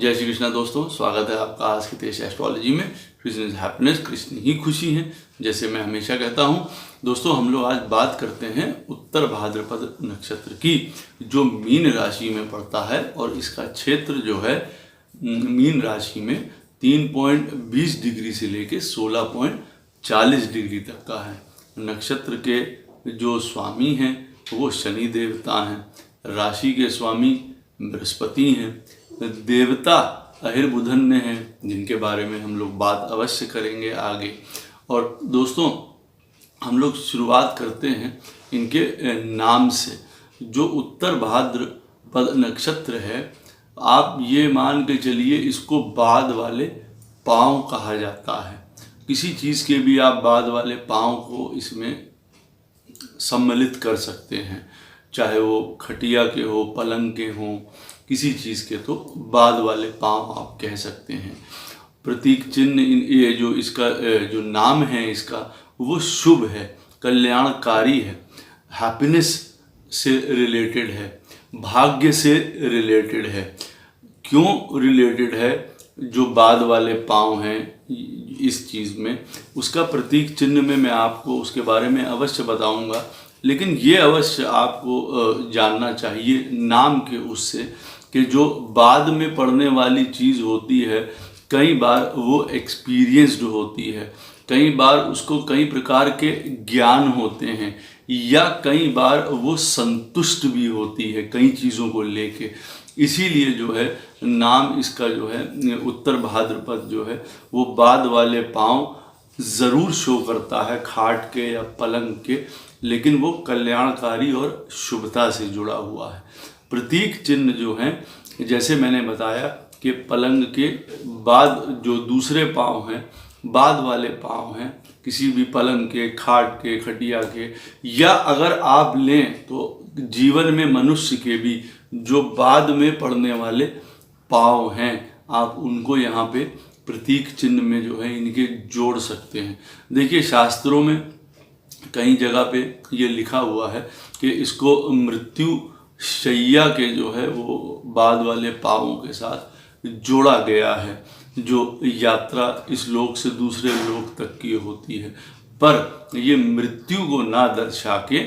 जय श्री कृष्णा दोस्तों, स्वागत है आपका आज के देश एस्ट्रोलॉजी में। कृष्ण इज हैप्पीनेस, कृष्ण ही खुशी है, जैसे मैं हमेशा कहता हूँ। दोस्तों, हम लोग आज बात करते हैं उत्तर भाद्रपद नक्षत्र की, जो मीन राशि में पड़ता है और इसका क्षेत्र जो है मीन राशि में 3.20 डिग्री से लेके 16.40 डिग्री तक का है। नक्षत्र के जो स्वामी हैं वो शनि देवता हैं, राशि के स्वामी बृहस्पति हैं, देवता अहिर्बुधन्य हैं, जिनके बारे में हम लोग बात अवश्य करेंगे आगे। और दोस्तों, हम लोग शुरुआत करते हैं इनके नाम से। जो उत्तर भाद्रपद नक्षत्र है, आप ये मान के चलिए इसको बाद वाले पाँव कहा जाता है। किसी चीज़ के भी आप बाद वाले पाँव को इसमें सम्मिलित कर सकते हैं, चाहे वो खटिया के हो, पलंग के हों, किसी चीज़ के तो बाद वाले पाँव आप कह सकते हैं। प्रतीक चिन्ह ये जो इसका जो नाम है इसका वो शुभ है, कल्याणकारी है, हैप्पीनेस से रिलेटेड है, भाग्य से रिलेटेड है। क्यों रिलेटेड है? जो बाद वाले पाँव हैं इस चीज़ में, उसका प्रतीक चिन्ह में मैं आपको उसके बारे में अवश्य बताऊंगा, लेकिन ये अवश्य आपको जानना चाहिए नाम के उससे कि जो बाद में पढ़ने वाली चीज़ होती है, कई बार वो एक्सपीरियंस्ड होती है, कई बार उसको कई प्रकार के ज्ञान होते हैं, या कई बार वो संतुष्ट भी होती है कई चीज़ों को लेके। इसीलिए जो है नाम इसका जो है उत्तर भाद्रपद जो है वो बाद वाले पाँव ज़रूर शो करता है, खाट के या पलंग के, लेकिन वो कल्याणकारी और शुभता से जुड़ा हुआ है। प्रतीक चिन्ह जो हैं, जैसे मैंने बताया कि पलंग के बाद जो दूसरे पाँव हैं, बाद वाले पाँव हैं, किसी भी पलंग के, खाट के, खटिया के, या अगर आप लें तो जीवन में मनुष्य के भी जो बाद में पड़ने वाले पाँव हैं, आप उनको यहाँ पे प्रतीक चिन्ह में जो है इनके जोड़ सकते हैं। देखिए, शास्त्रों में कई जगह पे ये लिखा हुआ है कि इसको मृत्यु शैया के जो है वो बाद वाले पाँवों के साथ जोड़ा गया है, जो यात्रा इस लोक से दूसरे लोक तक की होती है। पर ये मृत्यु को ना दर्शा के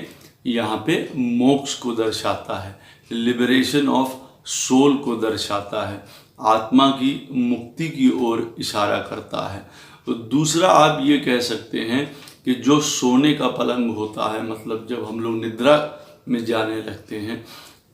यहाँ पे मोक्ष को दर्शाता है, लिबरेशन ऑफ सोल को दर्शाता है, आत्मा की मुक्ति की ओर इशारा करता है। तो दूसरा आप ये कह सकते हैं कि जो सोने का पलंग होता है, मतलब जब हम लोग निद्रा में जाने लगते हैं,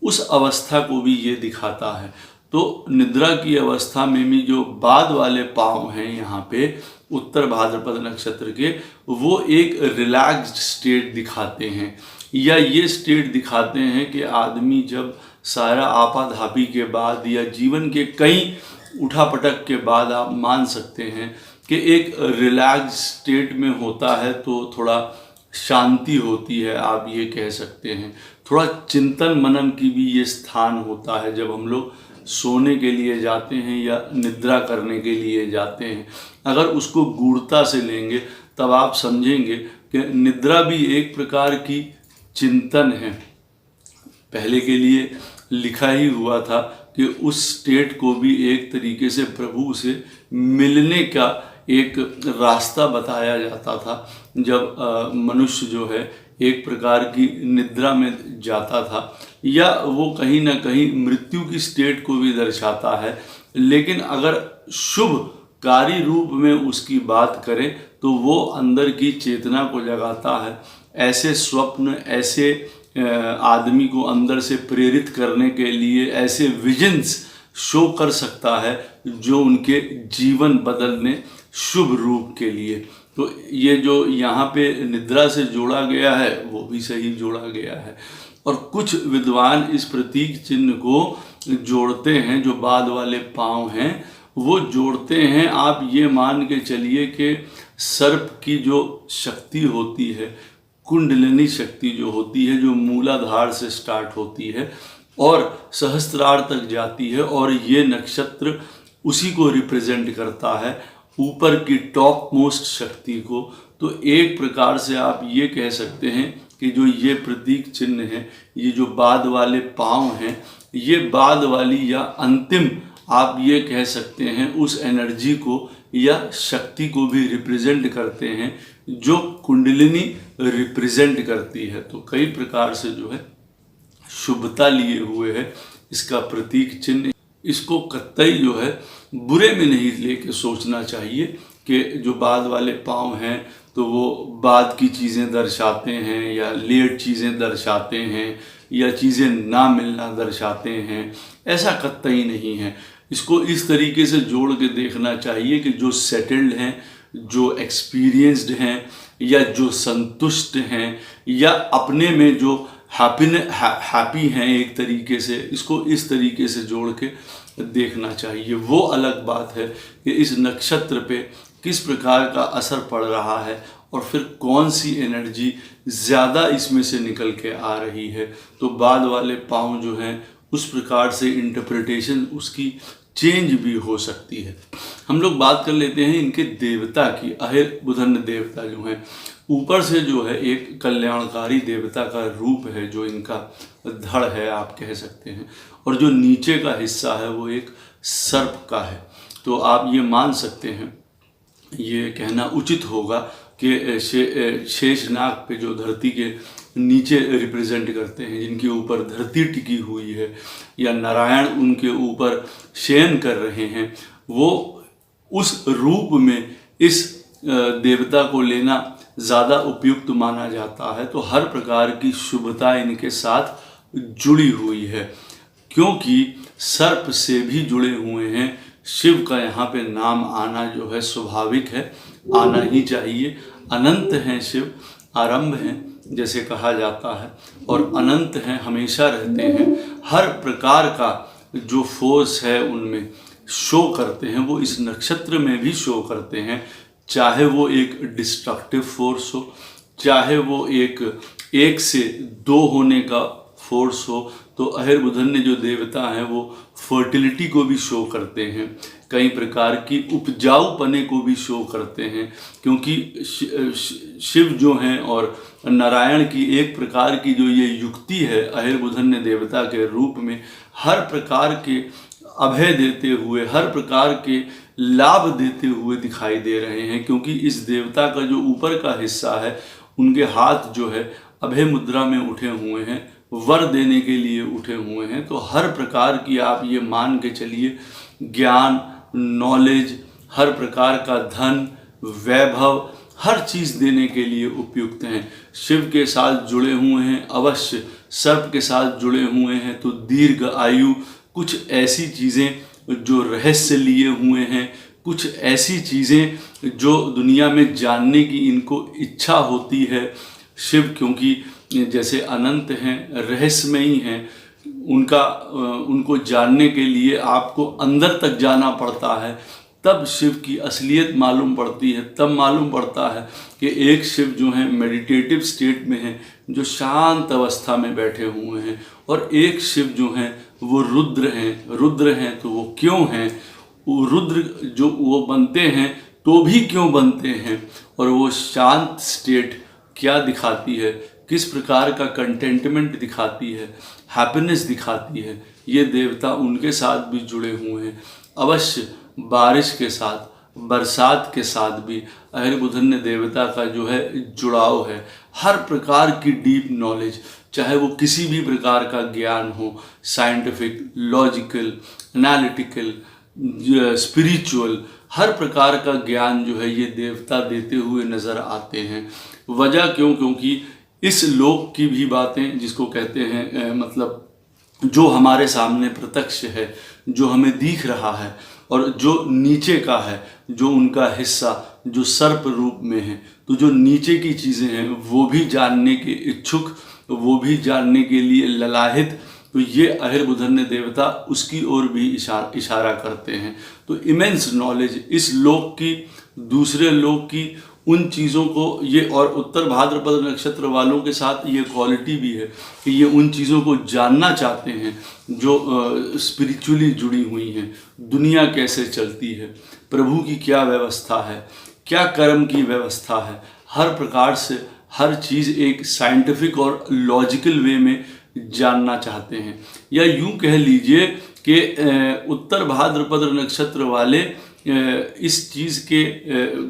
उस अवस्था को भी ये दिखाता है। तो निद्रा की अवस्था में भी जो बाद वाले पाँव हैं यहाँ पे उत्तर भाद्रपद नक्षत्र के, वो एक रिलैक्स्ड स्टेट दिखाते हैं, या ये स्टेट दिखाते हैं कि आदमी जब सारा आपाधापी के बाद या जीवन के कई उठापटक के बाद आप मान सकते हैं कि एक रिलैक्स स्टेट में होता है, तो थोड़ा शांति होती है, आप ये कह सकते हैं। थोड़ा चिंतन मनन की भी ये स्थान होता है जब हम लोग सोने के लिए जाते हैं या निद्रा करने के लिए जाते हैं। अगर उसको गूढ़ता से लेंगे तब आप समझेंगे कि निद्रा भी एक प्रकार की चिंतन है। पहले के लिए लिखा ही हुआ था कि उस स्टेट को भी एक तरीके से प्रभु से मिलने का एक रास्ता बताया जाता था। जब मनुष्य जो है एक प्रकार की निद्रा में जाता था, या वो कहीं ना कहीं मृत्यु की स्टेट को भी दर्शाता है। लेकिन अगर शुभ कार्य रूप में उसकी बात करें तो वो अंदर की चेतना को जगाता है। ऐसे स्वप्न, ऐसे आदमी को अंदर से प्रेरित करने के लिए ऐसे विजन्स शो कर सकता है जो उनके जीवन बदलने शुभ रूप के लिए। तो ये जो यहाँ पे निद्रा से जोड़ा गया है वो भी सही जोड़ा गया है। और कुछ विद्वान इस प्रतीक चिन्ह को जोड़ते हैं, जो बाद वाले पाँव हैं वो जोड़ते हैं, आप ये मान के चलिए कि सर्प की जो शक्ति होती है, कुंडलिनी शक्ति जो होती है, जो मूलाधार से स्टार्ट होती है और सहस्त्रार तक जाती है, और ये नक्षत्र उसी को रिप्रेजेंट करता है, ऊपर की टॉप मोस्ट शक्ति को। तो एक प्रकार से आप ये कह सकते हैं कि जो ये प्रतीक चिन्ह है, ये जो बाद वाले पाँव हैं, ये बाद वाली या अंतिम आप ये कह सकते हैं उस एनर्जी को या शक्ति को भी रिप्रेजेंट करते हैं जो कुंडलिनी रिप्रेजेंट करती है। तो कई प्रकार से जो है शुभता लिए हुए है इसका प्रतीक चिन्ह। इसको कतई जो है बुरे में नहीं लेके सोचना चाहिए कि जो बाद वाले पाँव हैं तो वो बाद की चीज़ें दर्शाते हैं या लेट चीज़ें दर्शाते हैं या चीज़ें ना मिलना दर्शाते हैं, ऐसा कतई नहीं है। इसको इस तरीके से जोड़ के देखना चाहिए कि जो सेटल्ड हैं, जो एक्सपीरियंस्ड हैं या जो संतुष्ट हैं या अपने में जो हैप्पी हैं एक तरीके से, इसको इस तरीके से जोड़ के देखना चाहिए। वो अलग बात है कि इस नक्षत्र पे किस प्रकार का असर पड़ रहा है और फिर कौन सी एनर्जी ज़्यादा इसमें से निकल के आ रही है। तो बाद वाले पाँव जो हैं उस प्रकार से इंटरप्रिटेशन उसकी चेंज भी हो सकती है। हम लोग बात कर लेते हैं इनके देवता की। अहिर बुधन देवता जो हैं, ऊपर से जो है एक कल्याणकारी देवता का रूप है जो इनका धड़ है आप कह सकते हैं, और जो नीचे का हिस्सा है वो एक सर्प का है। तो आप ये मान सकते हैं, ये कहना उचित होगा कि शेषनाग पे जो धरती के नीचे रिप्रेजेंट करते हैं, जिनके ऊपर धरती टिकी हुई है, या नारायण उनके ऊपर शयन कर रहे हैं, वो उस रूप में इस देवता को लेना ज़्यादा उपयुक्त माना जाता है। तो हर प्रकार की शुभता इनके साथ जुड़ी हुई है, क्योंकि सर्प से भी जुड़े हुए हैं। शिव का यहाँ पे नाम आना जो है स्वाभाविक है, आना ही चाहिए। अनंत हैं शिव, आरंभ हैं जैसे कहा जाता है, और अनंत हैं, हमेशा रहते हैं। हर प्रकार का जो फोर्स है उनमें शो करते हैं, वो इस नक्षत्र में भी शो करते हैं। चाहे वो एक डिस्ट्रक्टिव फोर्स हो, चाहे वो एक से दो होने का फोर्स हो। तो अहिर बुधन ने जो देवता हैं वो फर्टिलिटी को भी शो करते हैं, कई प्रकार की उपजाऊपने को भी शो करते हैं, क्योंकि शिव जो हैं और नारायण की एक प्रकार की जो ये युक्ति है अहिर बुधन ने देवता के रूप में हर प्रकार के अभय देते हुए, हर प्रकार के लाभ देते हुए दिखाई दे रहे हैं। क्योंकि इस देवता का जो ऊपर का हिस्सा है, उनके हाथ जो है अभय मुद्रा में उठे हुए हैं, वर देने के लिए उठे हुए हैं। तो हर प्रकार की आप ये मान के चलिए ज्ञान, नॉलेज, हर प्रकार का धन, वैभव, हर चीज़ देने के लिए उपयुक्त हैं। शिव के साथ जुड़े हुए हैं अवश्य, सर्प के साथ जुड़े हुए हैं तो दीर्घ आयु, कुछ ऐसी चीज़ें जो रहस्य लिए हुए हैं, कुछ ऐसी चीज़ें जो दुनिया में जानने की इनको इच्छा होती है। शिव क्योंकि जैसे अनंत हैं, रहस्यमयी हैं, उनको जानने के लिए आपको अंदर तक जाना पड़ता है, तब शिव की असलियत मालूम पड़ती है। तब मालूम पड़ता है कि एक शिव जो हैं मेडिटेटिव स्टेट में हैं, जो शांत अवस्था में बैठे हुए हैं, और एक शिव जो हैं वो रुद्र हैं। रुद्र हैं तो वो क्यों हैं, वो रुद्र जो वो बनते हैं तो भी क्यों बनते हैं, और वो शांत स्टेट क्या दिखाती है, किस प्रकार का कंटेंटमेंट दिखाती है, हैप्पीनेस दिखाती है। ये देवता उनके साथ भी जुड़े हुए हैं। अवश्य बारिश के साथ, बरसात के साथ भी अहिर बुधन ने देवता का जो है जुड़ाव है। हर प्रकार की डीप नॉलेज, चाहे वो किसी भी प्रकार का ज्ञान हो, साइंटिफिक, लॉजिकल, एनालिटिकल, स्पिरिचुअल, हर प्रकार का ज्ञान जो है ये देवता देते हुए नज़र आते हैं। वजह क्यों? क्योंकि इस लोक की भी बातें जिसको कहते हैं मतलब जो हमारे सामने प्रत्यक्ष है, जो हमें दिख रहा है, और जो नीचे का है, जो उनका हिस्सा जो सर्प रूप में है, तो जो नीचे की चीज़ें हैं वो भी जानने के इच्छुक, वो भी जानने के लिए ललाहित, तो ये अहिर बुधन ने देवता उसकी ओर भी इशारा करते हैं। तो इमेंस नॉलेज इस लोक की, दूसरे लोक की, उन चीज़ों को ये, और उत्तर भाद्रपद नक्षत्र वालों के साथ ये क्वालिटी भी है कि ये उन चीज़ों को जानना चाहते हैं जो स्पिरिचुअली जुड़ी हुई हैं। दुनिया कैसे चलती है, प्रभु की क्या व्यवस्था है, क्या कर्म की व्यवस्था है, हर प्रकार से हर चीज़ एक साइंटिफिक और लॉजिकल वे में जानना चाहते हैं। या यूं कह लीजिए कि उत्तर भाद्रपद नक्षत्र वाले इस चीज़ के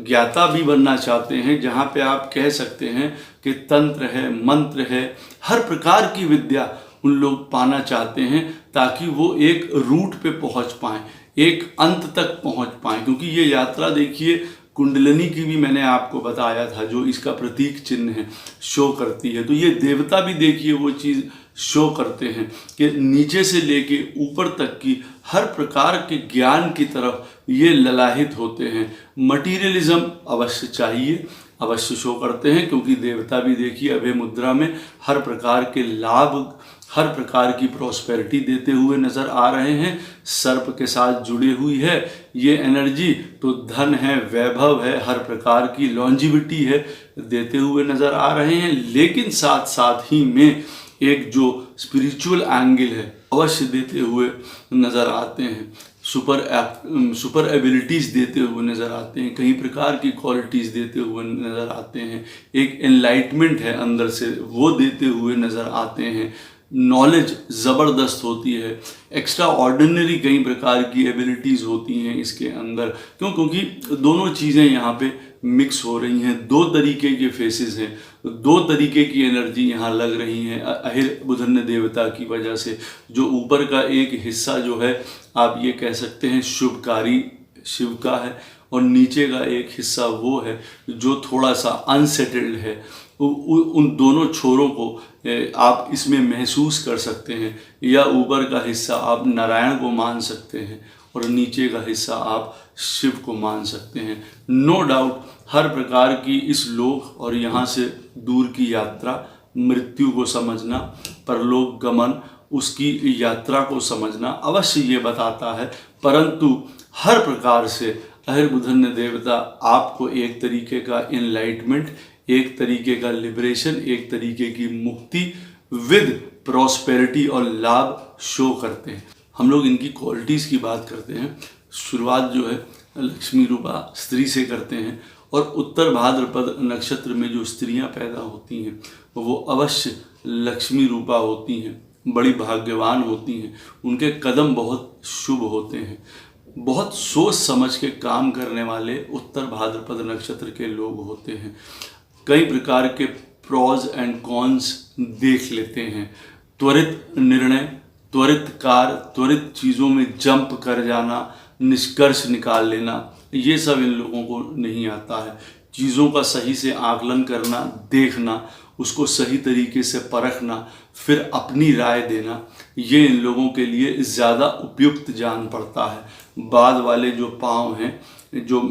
ज्ञाता भी बनना चाहते हैं, जहाँ पे आप कह सकते हैं कि तंत्र है, मंत्र है, हर प्रकार की विद्या उन लोग पाना चाहते हैं, ताकि वो एक रूट पे पहुँच पाएँ, एक अंत तक पहुँच पाएँ। क्योंकि ये यात्रा देखिए, कुंडलिनी की भी मैंने आपको बताया था, जो इसका प्रतीक चिन्ह है, शो करती है। तो ये देवता भी देखिए वो चीज़ शो करते हैं कि नीचे से लेके ऊपर तक की हर प्रकार के ज्ञान की तरफ ये ललाहित होते हैं। मटीरियलिज्म अवश्य चाहिए, अवश्य शो करते हैं, क्योंकि देवता भी देखिए अभय मुद्रा में हर प्रकार के लाभ, हर प्रकार की प्रॉस्पेरिटी देते हुए नज़र आ रहे हैं। सर्प के साथ जुड़ी हुई है ये एनर्जी, तो धन है, वैभव है, हर प्रकार की लॉन्जिविटी है, देते हुए नज़र आ रहे हैं। लेकिन साथ साथ ही में एक जो स्पिरिचुअल एंगल है अवश्य देते हुए नज़र आते हैं। सुपर एबिलिटीज़ देते हुए नज़र आते हैं, कई प्रकार की क्वालिटीज़ देते हुए नज़र आते हैं। एक एनलाइटमेंट है अंदर से, वो देते हुए नज़र आते हैं। नॉलेज ज़बरदस्त होती है, एक्स्ट्रा ऑर्डिनरी कई प्रकार की एबिलिटीज़ होती हैं इसके अंदर। क्योंकि दोनों चीज़ें यहाँ पे मिक्स हो रही हैं, दो तरीके के फेसेस हैं, दो तरीके की एनर्जी यहाँ लग रही हैं अहिर बुधन्य देवता की वजह से। जो ऊपर का एक हिस्सा जो है आप ये कह सकते हैं शुभकारी शिव का है, और नीचे का एक हिस्सा वो है जो थोड़ा सा अनसेटल्ड है। उन दोनों छोरों को आप इसमें महसूस कर सकते हैं। या ऊपर का हिस्सा आप नारायण को मान सकते हैं और नीचे का हिस्सा आप शिव को मान सकते हैं। नो डाउट हर प्रकार की इस लोक और यहाँ से दूर की यात्रा, मृत्यु को समझना, परलोक गमन, उसकी यात्रा को समझना अवश्य ये बताता है। परंतु हर प्रकार से अहिर बुधन्य देवता आपको एक तरीके का इनलाइटमेंट, एक तरीके का लिबरेशन, एक तरीके की मुक्ति विद प्रॉस्पेरिटी और लाभ शो करते हैं। हम लोग इनकी क्वालिटीज़ की बात करते हैं। शुरुआत जो है लक्ष्मी रूपा स्त्री से करते हैं, और उत्तर भाद्रपद नक्षत्र में जो स्त्रियां पैदा होती हैं वो अवश्य लक्ष्मी रूपा होती हैं, बड़ी भाग्यवान होती हैं। उनके कदम बहुत शुभ होते हैं। बहुत सोच समझ के काम करने वाले उत्तर भाद्रपद नक्षत्र के लोग होते हैं। कई प्रकार के प्रॉज एंड कॉन्स देख लेते हैं। त्वरित निर्णय, त्वरित कार्य, त्वरित चीज़ों में जंप कर जाना, निष्कर्ष निकाल लेना, ये सब इन लोगों को नहीं आता है। चीज़ों का सही से आकलन करना, देखना, उसको सही तरीके से परखना, फिर अपनी राय देना, ये इन लोगों के लिए ज़्यादा उपयुक्त जान पड़ता है। बाद वाले जो पाँव हैं, जो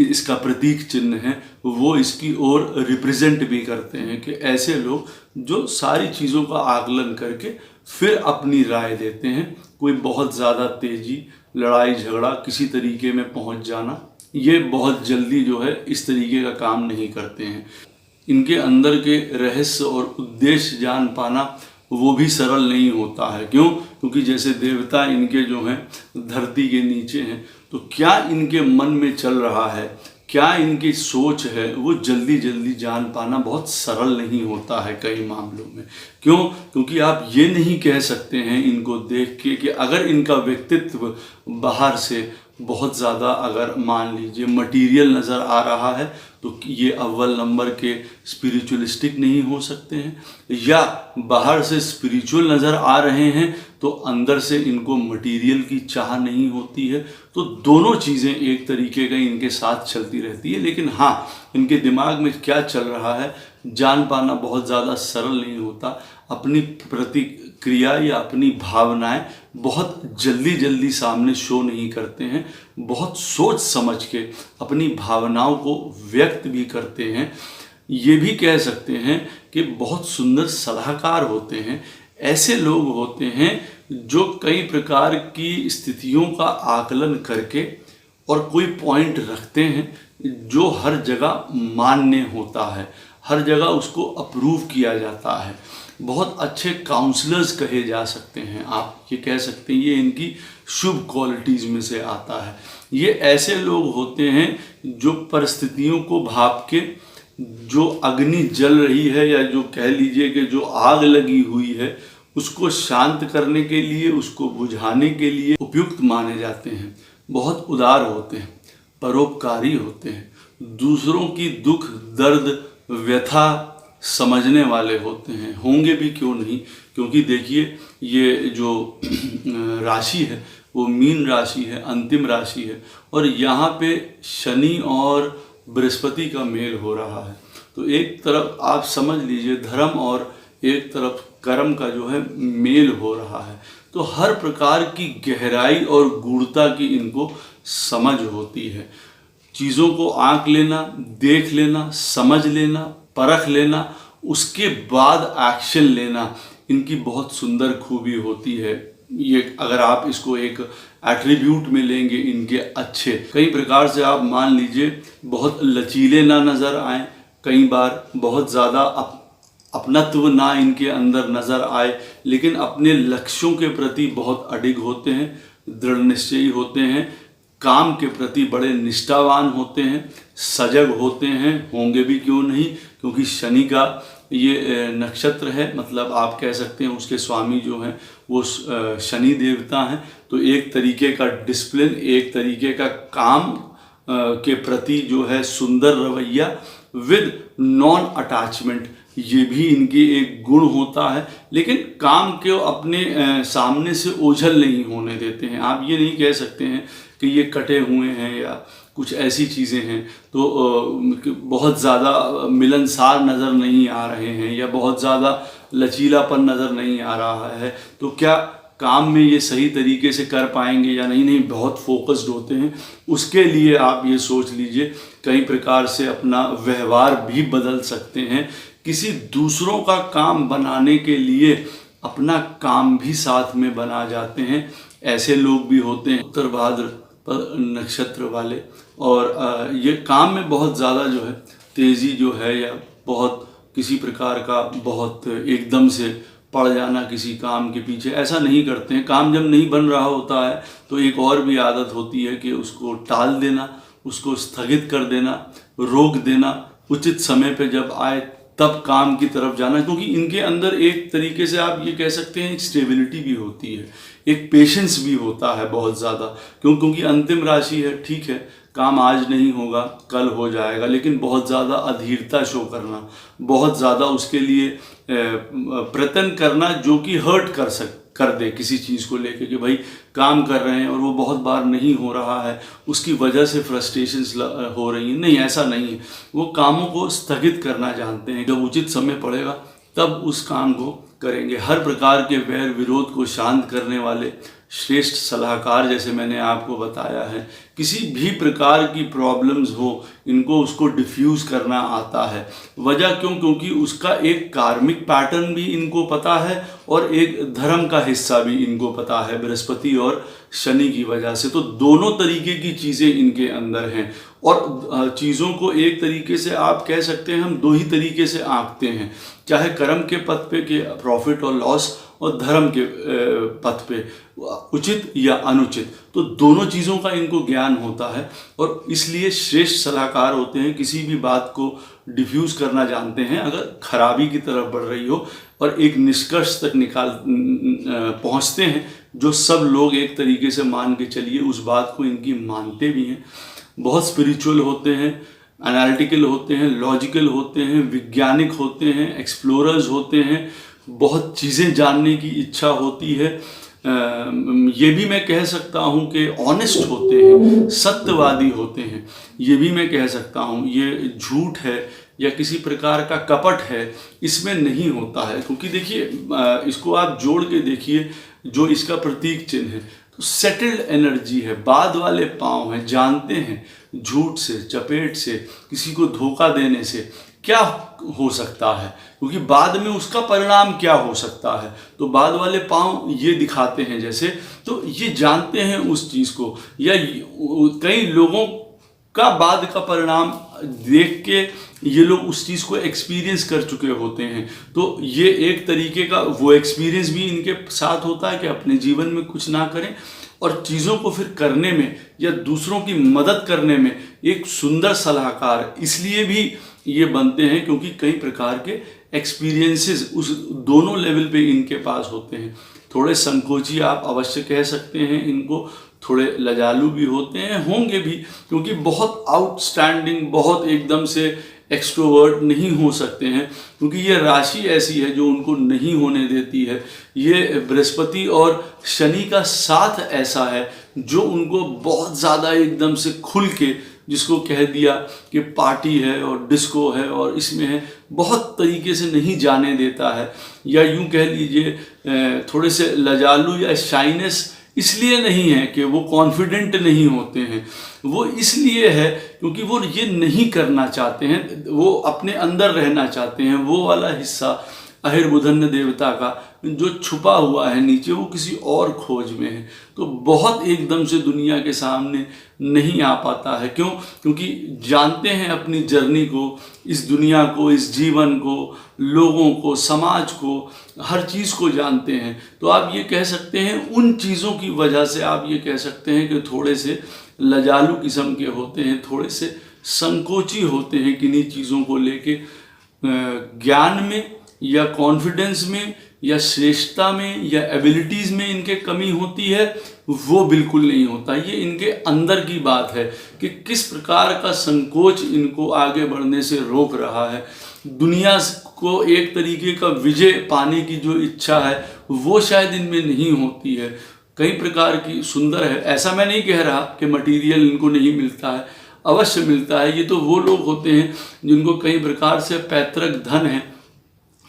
इसका प्रतीक चिन्ह है, वो इसकी ओर रिप्रेजेंट भी करते हैं कि ऐसे लोग जो सारी चीज़ों का आकलन करके फिर अपनी राय देते हैं। कोई बहुत ज़्यादा तेज़ी, लड़ाई झगड़ा, किसी तरीके में पहुंच जाना, ये बहुत जल्दी जो है इस तरीके का काम नहीं करते हैं। इनके अंदर के रहस्य और उद्देश्य जान पाना वो भी सरल नहीं होता है। क्यों? क्योंकि जैसे देवता इनके जो हैं धरती के नीचे हैं, तो क्या इनके मन में चल रहा है, क्या इनकी सोच है, वो जल्दी जल्दी जान पाना बहुत सरल नहीं होता है कई मामलों में। क्यों? क्योंकि आप ये नहीं कह सकते हैं इनको देख के कि अगर इनका व्यक्तित्व बाहर से बहुत ज़्यादा अगर मान लीजिए मटीरियल नज़र आ रहा है, तो ये अव्वल नंबर के स्पिरिचुअलिस्टिक नहीं हो सकते हैं, या बाहर से स्पिरिचुअल नज़र आ रहे हैं तो अंदर से इनको मटीरियल की चाह नहीं होती है। तो दोनों चीज़ें एक तरीके का इनके साथ चलती रहती है। लेकिन हाँ, इनके दिमाग में क्या चल रहा है जान पाना बहुत ज़्यादा सरल नहीं होता। अपनी प्रतिक्रिया या अपनी भावनाएं बहुत जल्दी जल्दी सामने शो नहीं करते हैं, बहुत सोच समझ के अपनी भावनाओं को व्यक्त भी करते हैं। ये भी कह सकते हैं कि बहुत सुंदर सलाहकार होते हैं। ऐसे लोग होते हैं जो कई प्रकार की स्थितियों का आकलन करके और कोई पॉइंट रखते हैं जो हर जगह मान्य होता है, हर जगह उसको अप्रूव किया जाता है। बहुत अच्छे काउंसलर्स कहे जा सकते हैं, आप ये कह सकते हैं, ये इनकी शुभ क्वालिटीज़ में से आता है। ये ऐसे लोग होते हैं जो परिस्थितियों को भाप के, जो अग्नि जल रही है या जो कह लीजिए कि जो आग लगी हुई है, उसको शांत करने के लिए, उसको बुझाने के लिए उपयुक्त माने जाते हैं। बहुत उदार होते हैं, परोपकारी होते हैं, दूसरों की दुख दर्द व्यथा समझने वाले होते हैं। होंगे भी क्यों नहीं, क्योंकि देखिए ये जो राशि है वो मीन राशि है, अंतिम राशि है, और यहाँ पे शनि और बृहस्पति का मेल हो रहा है। तो एक तरफ आप समझ लीजिए धर्म और एक तरफ कर्म का जो है मेल हो रहा है। तो हर प्रकार की गहराई और गूढ़ता की इनको समझ होती है। चीज़ों को आंक लेना, देख लेना, समझ लेना, परख लेना, उसके बाद एक्शन लेना, इनकी बहुत सुंदर खूबी होती है। ये अगर आप इसको एक एट्रीब्यूट में लेंगे इनके अच्छे, कई प्रकार से आप मान लीजिए बहुत लचीले ना नज़र आए, कई बार बहुत ज़्यादा अपनत्व ना इनके अंदर नज़र आए, लेकिन अपने लक्ष्यों के प्रति बहुत अडिग होते हैं, दृढ़ निश्चयी होते हैं, काम के प्रति बड़े निष्ठावान होते हैं, सजग होते हैं। होंगे भी क्यों नहीं, क्योंकि शनि का ये नक्षत्र है, मतलब आप कह सकते हैं उसके स्वामी जो हैं वो शनि देवता हैं। तो एक तरीके का डिसिप्लिन, एक तरीके का काम के प्रति जो है सुंदर रवैया विद नॉन अटैचमेंट, ये भी इनकी एक गुण होता है। लेकिन काम को अपने सामने से ओझल नहीं होने देते हैं। आप ये नहीं कह सकते हैं कि ये कटे हुए हैं या कुछ ऐसी चीज़ें हैं, तो बहुत ज़्यादा मिलनसार नज़र नहीं आ रहे हैं या बहुत ज़्यादा लचीलापन नज़र नहीं आ रहा है, तो क्या काम में ये सही तरीके से कर पाएंगे या नहीं। नहीं, बहुत फोकस्ड होते हैं। उसके लिए आप ये सोच लीजिए कई प्रकार से अपना व्यवहार भी बदल सकते हैं। किसी दूसरों का काम बनाने के लिए अपना काम भी साथ में बना जाते हैं, ऐसे लोग भी होते हैं उत्तर भाद्रपद नक्षत्र वाले। और ये काम में बहुत ज़्यादा जो है तेज़ी जो है, या बहुत किसी प्रकार का बहुत एकदम से पड़ जाना किसी काम के पीछे, ऐसा नहीं करते हैं। काम जब नहीं बन रहा होता है तो एक और भी आदत होती है कि उसको टाल देना, उसको स्थगित कर देना, रोक देना, उचित समय पे जब आए तब काम की तरफ जाना। क्योंकि इनके अंदर एक तरीके से आप ये कह सकते हैं एक स्टेबिलिटी भी होती है, एक पेशेंस भी होता है बहुत ज़्यादा। क्योंकि अंतिम राशि है, ठीक है, काम आज नहीं होगा कल हो जाएगा, लेकिन बहुत ज़्यादा अधीरता शो करना, बहुत ज़्यादा उसके लिए प्रयत्न करना जो कि हर्ट कर दे किसी चीज़ को लेके, कि भाई काम कर रहे हैं और वो बहुत बार नहीं हो रहा है, उसकी वजह से फ्रस्ट्रेशंस हो रही हैं। नहीं, ऐसा नहीं है। वो कामों को स्थगित करना जानते हैं, जब उचित समय पड़ेगा तब उस काम को करेंगे। हर प्रकार के वैर विरोध को शांत करने वाले श्रेष्ठ सलाहकार, जैसे मैंने आपको बताया है। किसी भी प्रकार की प्रॉब्लम्स हो, इनको उसको डिफ्यूज़ करना आता है। वजह क्यों? क्योंकि उसका एक कार्मिक पैटर्न भी इनको पता है और एक धर्म का हिस्सा भी इनको पता है, बृहस्पति और शनि की वजह से। तो दोनों तरीके की चीज़ें इनके अंदर हैं, और चीज़ों को एक तरीके से आप कह सकते हैं हम दो ही तरीके से आंकते हैं, चाहे कर्म के पथ पे के प्रॉफिट और लॉस, और धर्म के पथ पे उचित या अनुचित। तो दोनों चीज़ों का इनको ज्ञान होता है, और इसलिए श्रेष्ठ सलाहकार होते हैं। किसी भी बात को डिफ्यूज़ करना जानते हैं अगर खराबी की तरफ बढ़ रही हो, और एक निष्कर्ष तक पहुंचते हैं जो सब लोग एक तरीके से मान के चलिए उस बात को इनकी मानते भी हैं। बहुत स्पिरिचुअल होते हैं, एनालिटिकल होते हैं, लॉजिकल होते हैं, वैज्ञानिक होते हैं, एक्सप्लोरर्स होते हैं, बहुत चीज़ें जानने की इच्छा होती है। ये भी मैं कह सकता हूँ कि ऑनेस्ट होते हैं, सत्यवादी होते हैं, ये भी मैं कह सकता हूँ। ये झूठ है या किसी प्रकार का कपट है इसमें नहीं होता है। क्योंकि देखिए इसको आप जोड़ के देखिए, जो इसका प्रतीक चिन्ह है तो सेटल्ड एनर्जी है, बाद वाले पांव हैं, जानते हैं झूठ से, चपेट से, किसी को धोखा देने से क्या हो सकता है, क्योंकि बाद में उसका परिणाम क्या हो सकता है। तो बाद वाले पांव ये दिखाते हैं जैसे, तो ये जानते हैं उस चीज़ को, या कई लोगों का बाद का परिणाम देख के ये लोग उस चीज़ को एक्सपीरियंस कर चुके होते हैं। तो ये एक तरीके का वो एक्सपीरियंस भी इनके साथ होता है कि अपने जीवन में कुछ ना करें और चीज़ों को फिर करने में या दूसरों की मदद करने में एक सुंदर सलाहकार। इसलिए भी ये बनते हैं क्योंकि कई प्रकार के एक्सपीरियंसेस उस दोनों लेवल पे इनके पास होते हैं। थोड़े संकोची आप अवश्य कह सकते हैं इनको, थोड़े लजालू भी होते हैं, होंगे भी, क्योंकि बहुत आउटस्टैंडिंग, बहुत एकदम से एक्सट्रोवर्ट नहीं हो सकते हैं, क्योंकि ये राशि ऐसी है जो उनको नहीं होने देती है। ये बृहस्पति और शनि का साथ ऐसा है जो उनको बहुत ज़्यादा एकदम से खुल के, जिसको कह दिया कि पार्टी है और डिस्को है और इसमें है, बहुत तरीके से नहीं जाने देता है। या यूं कह लीजिए थोड़े से लजालू या शाइनेस इसलिए नहीं है कि वो कॉन्फिडेंट नहीं होते हैं, वो इसलिए है क्योंकि वो ये नहीं करना चाहते हैं, वो अपने अंदर रहना चाहते हैं। वो वाला हिस्सा अहिर्बुधन्य देवता का जो छुपा हुआ है नीचे, वो किसी और खोज में है, तो बहुत एकदम से दुनिया के सामने नहीं आ पाता है। क्यों? क्योंकि जानते हैं अपनी जर्नी को, इस दुनिया को, इस जीवन को, लोगों को, समाज को, हर चीज़ को जानते हैं। तो आप ये कह सकते हैं उन चीज़ों की वजह से आप ये कह सकते हैं कि थोड़े से लजालू किस्म के होते हैं, थोड़े से संकोची होते हैं किन्हीं चीज़ों को लेके। ज्ञान में या कॉन्फिडेंस में या श्रेष्ठता में या एबिलिटीज़ में इनके कमी होती है, वो बिल्कुल नहीं होता। ये इनके अंदर की बात है कि किस प्रकार का संकोच इनको आगे बढ़ने से रोक रहा है। दुनिया को एक तरीके का विजय पाने की जो इच्छा है वो शायद इनमें नहीं होती है। कई प्रकार की सुंदर है, ऐसा मैं नहीं कह रहा कि मटेरियल इनको नहीं मिलता है, अवश्य मिलता है। ये तो वो लोग होते हैं जिनको कई प्रकार से पैतृक धन है,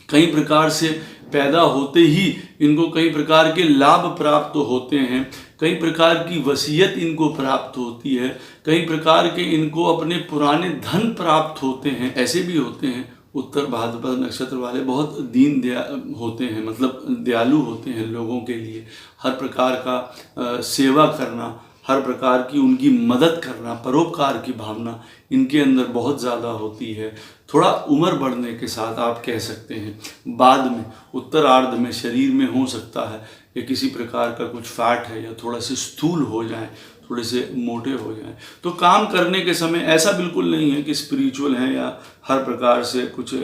कई प्रकार से पैदा होते ही इनको कई प्रकार के लाभ प्राप्त होते हैं, कई प्रकार की वसीयत इनको प्राप्त होती है, कई प्रकार के इनको अपने पुराने धन प्राप्त होते हैं। ऐसे भी होते हैं उत्तर भाद्रपद नक्षत्र वाले बहुत दीन होते हैं, मतलब दयालु होते हैं लोगों के लिए। हर प्रकार का सेवा करना, हर प्रकार की उनकी मदद करना, परोपकार की भावना इनके अंदर बहुत ज़्यादा होती है। थोड़ा उम्र बढ़ने के साथ आप कह सकते हैं बाद में, उत्तरार्ध में शरीर में हो सकता है कि किसी प्रकार का कुछ फैट है या थोड़ा से स्थूल हो जाए, थोड़े से मोटे हो जाएं। तो काम करने के समय ऐसा बिल्कुल नहीं है कि स्पिरिचुअल हैं या हर प्रकार से कुछ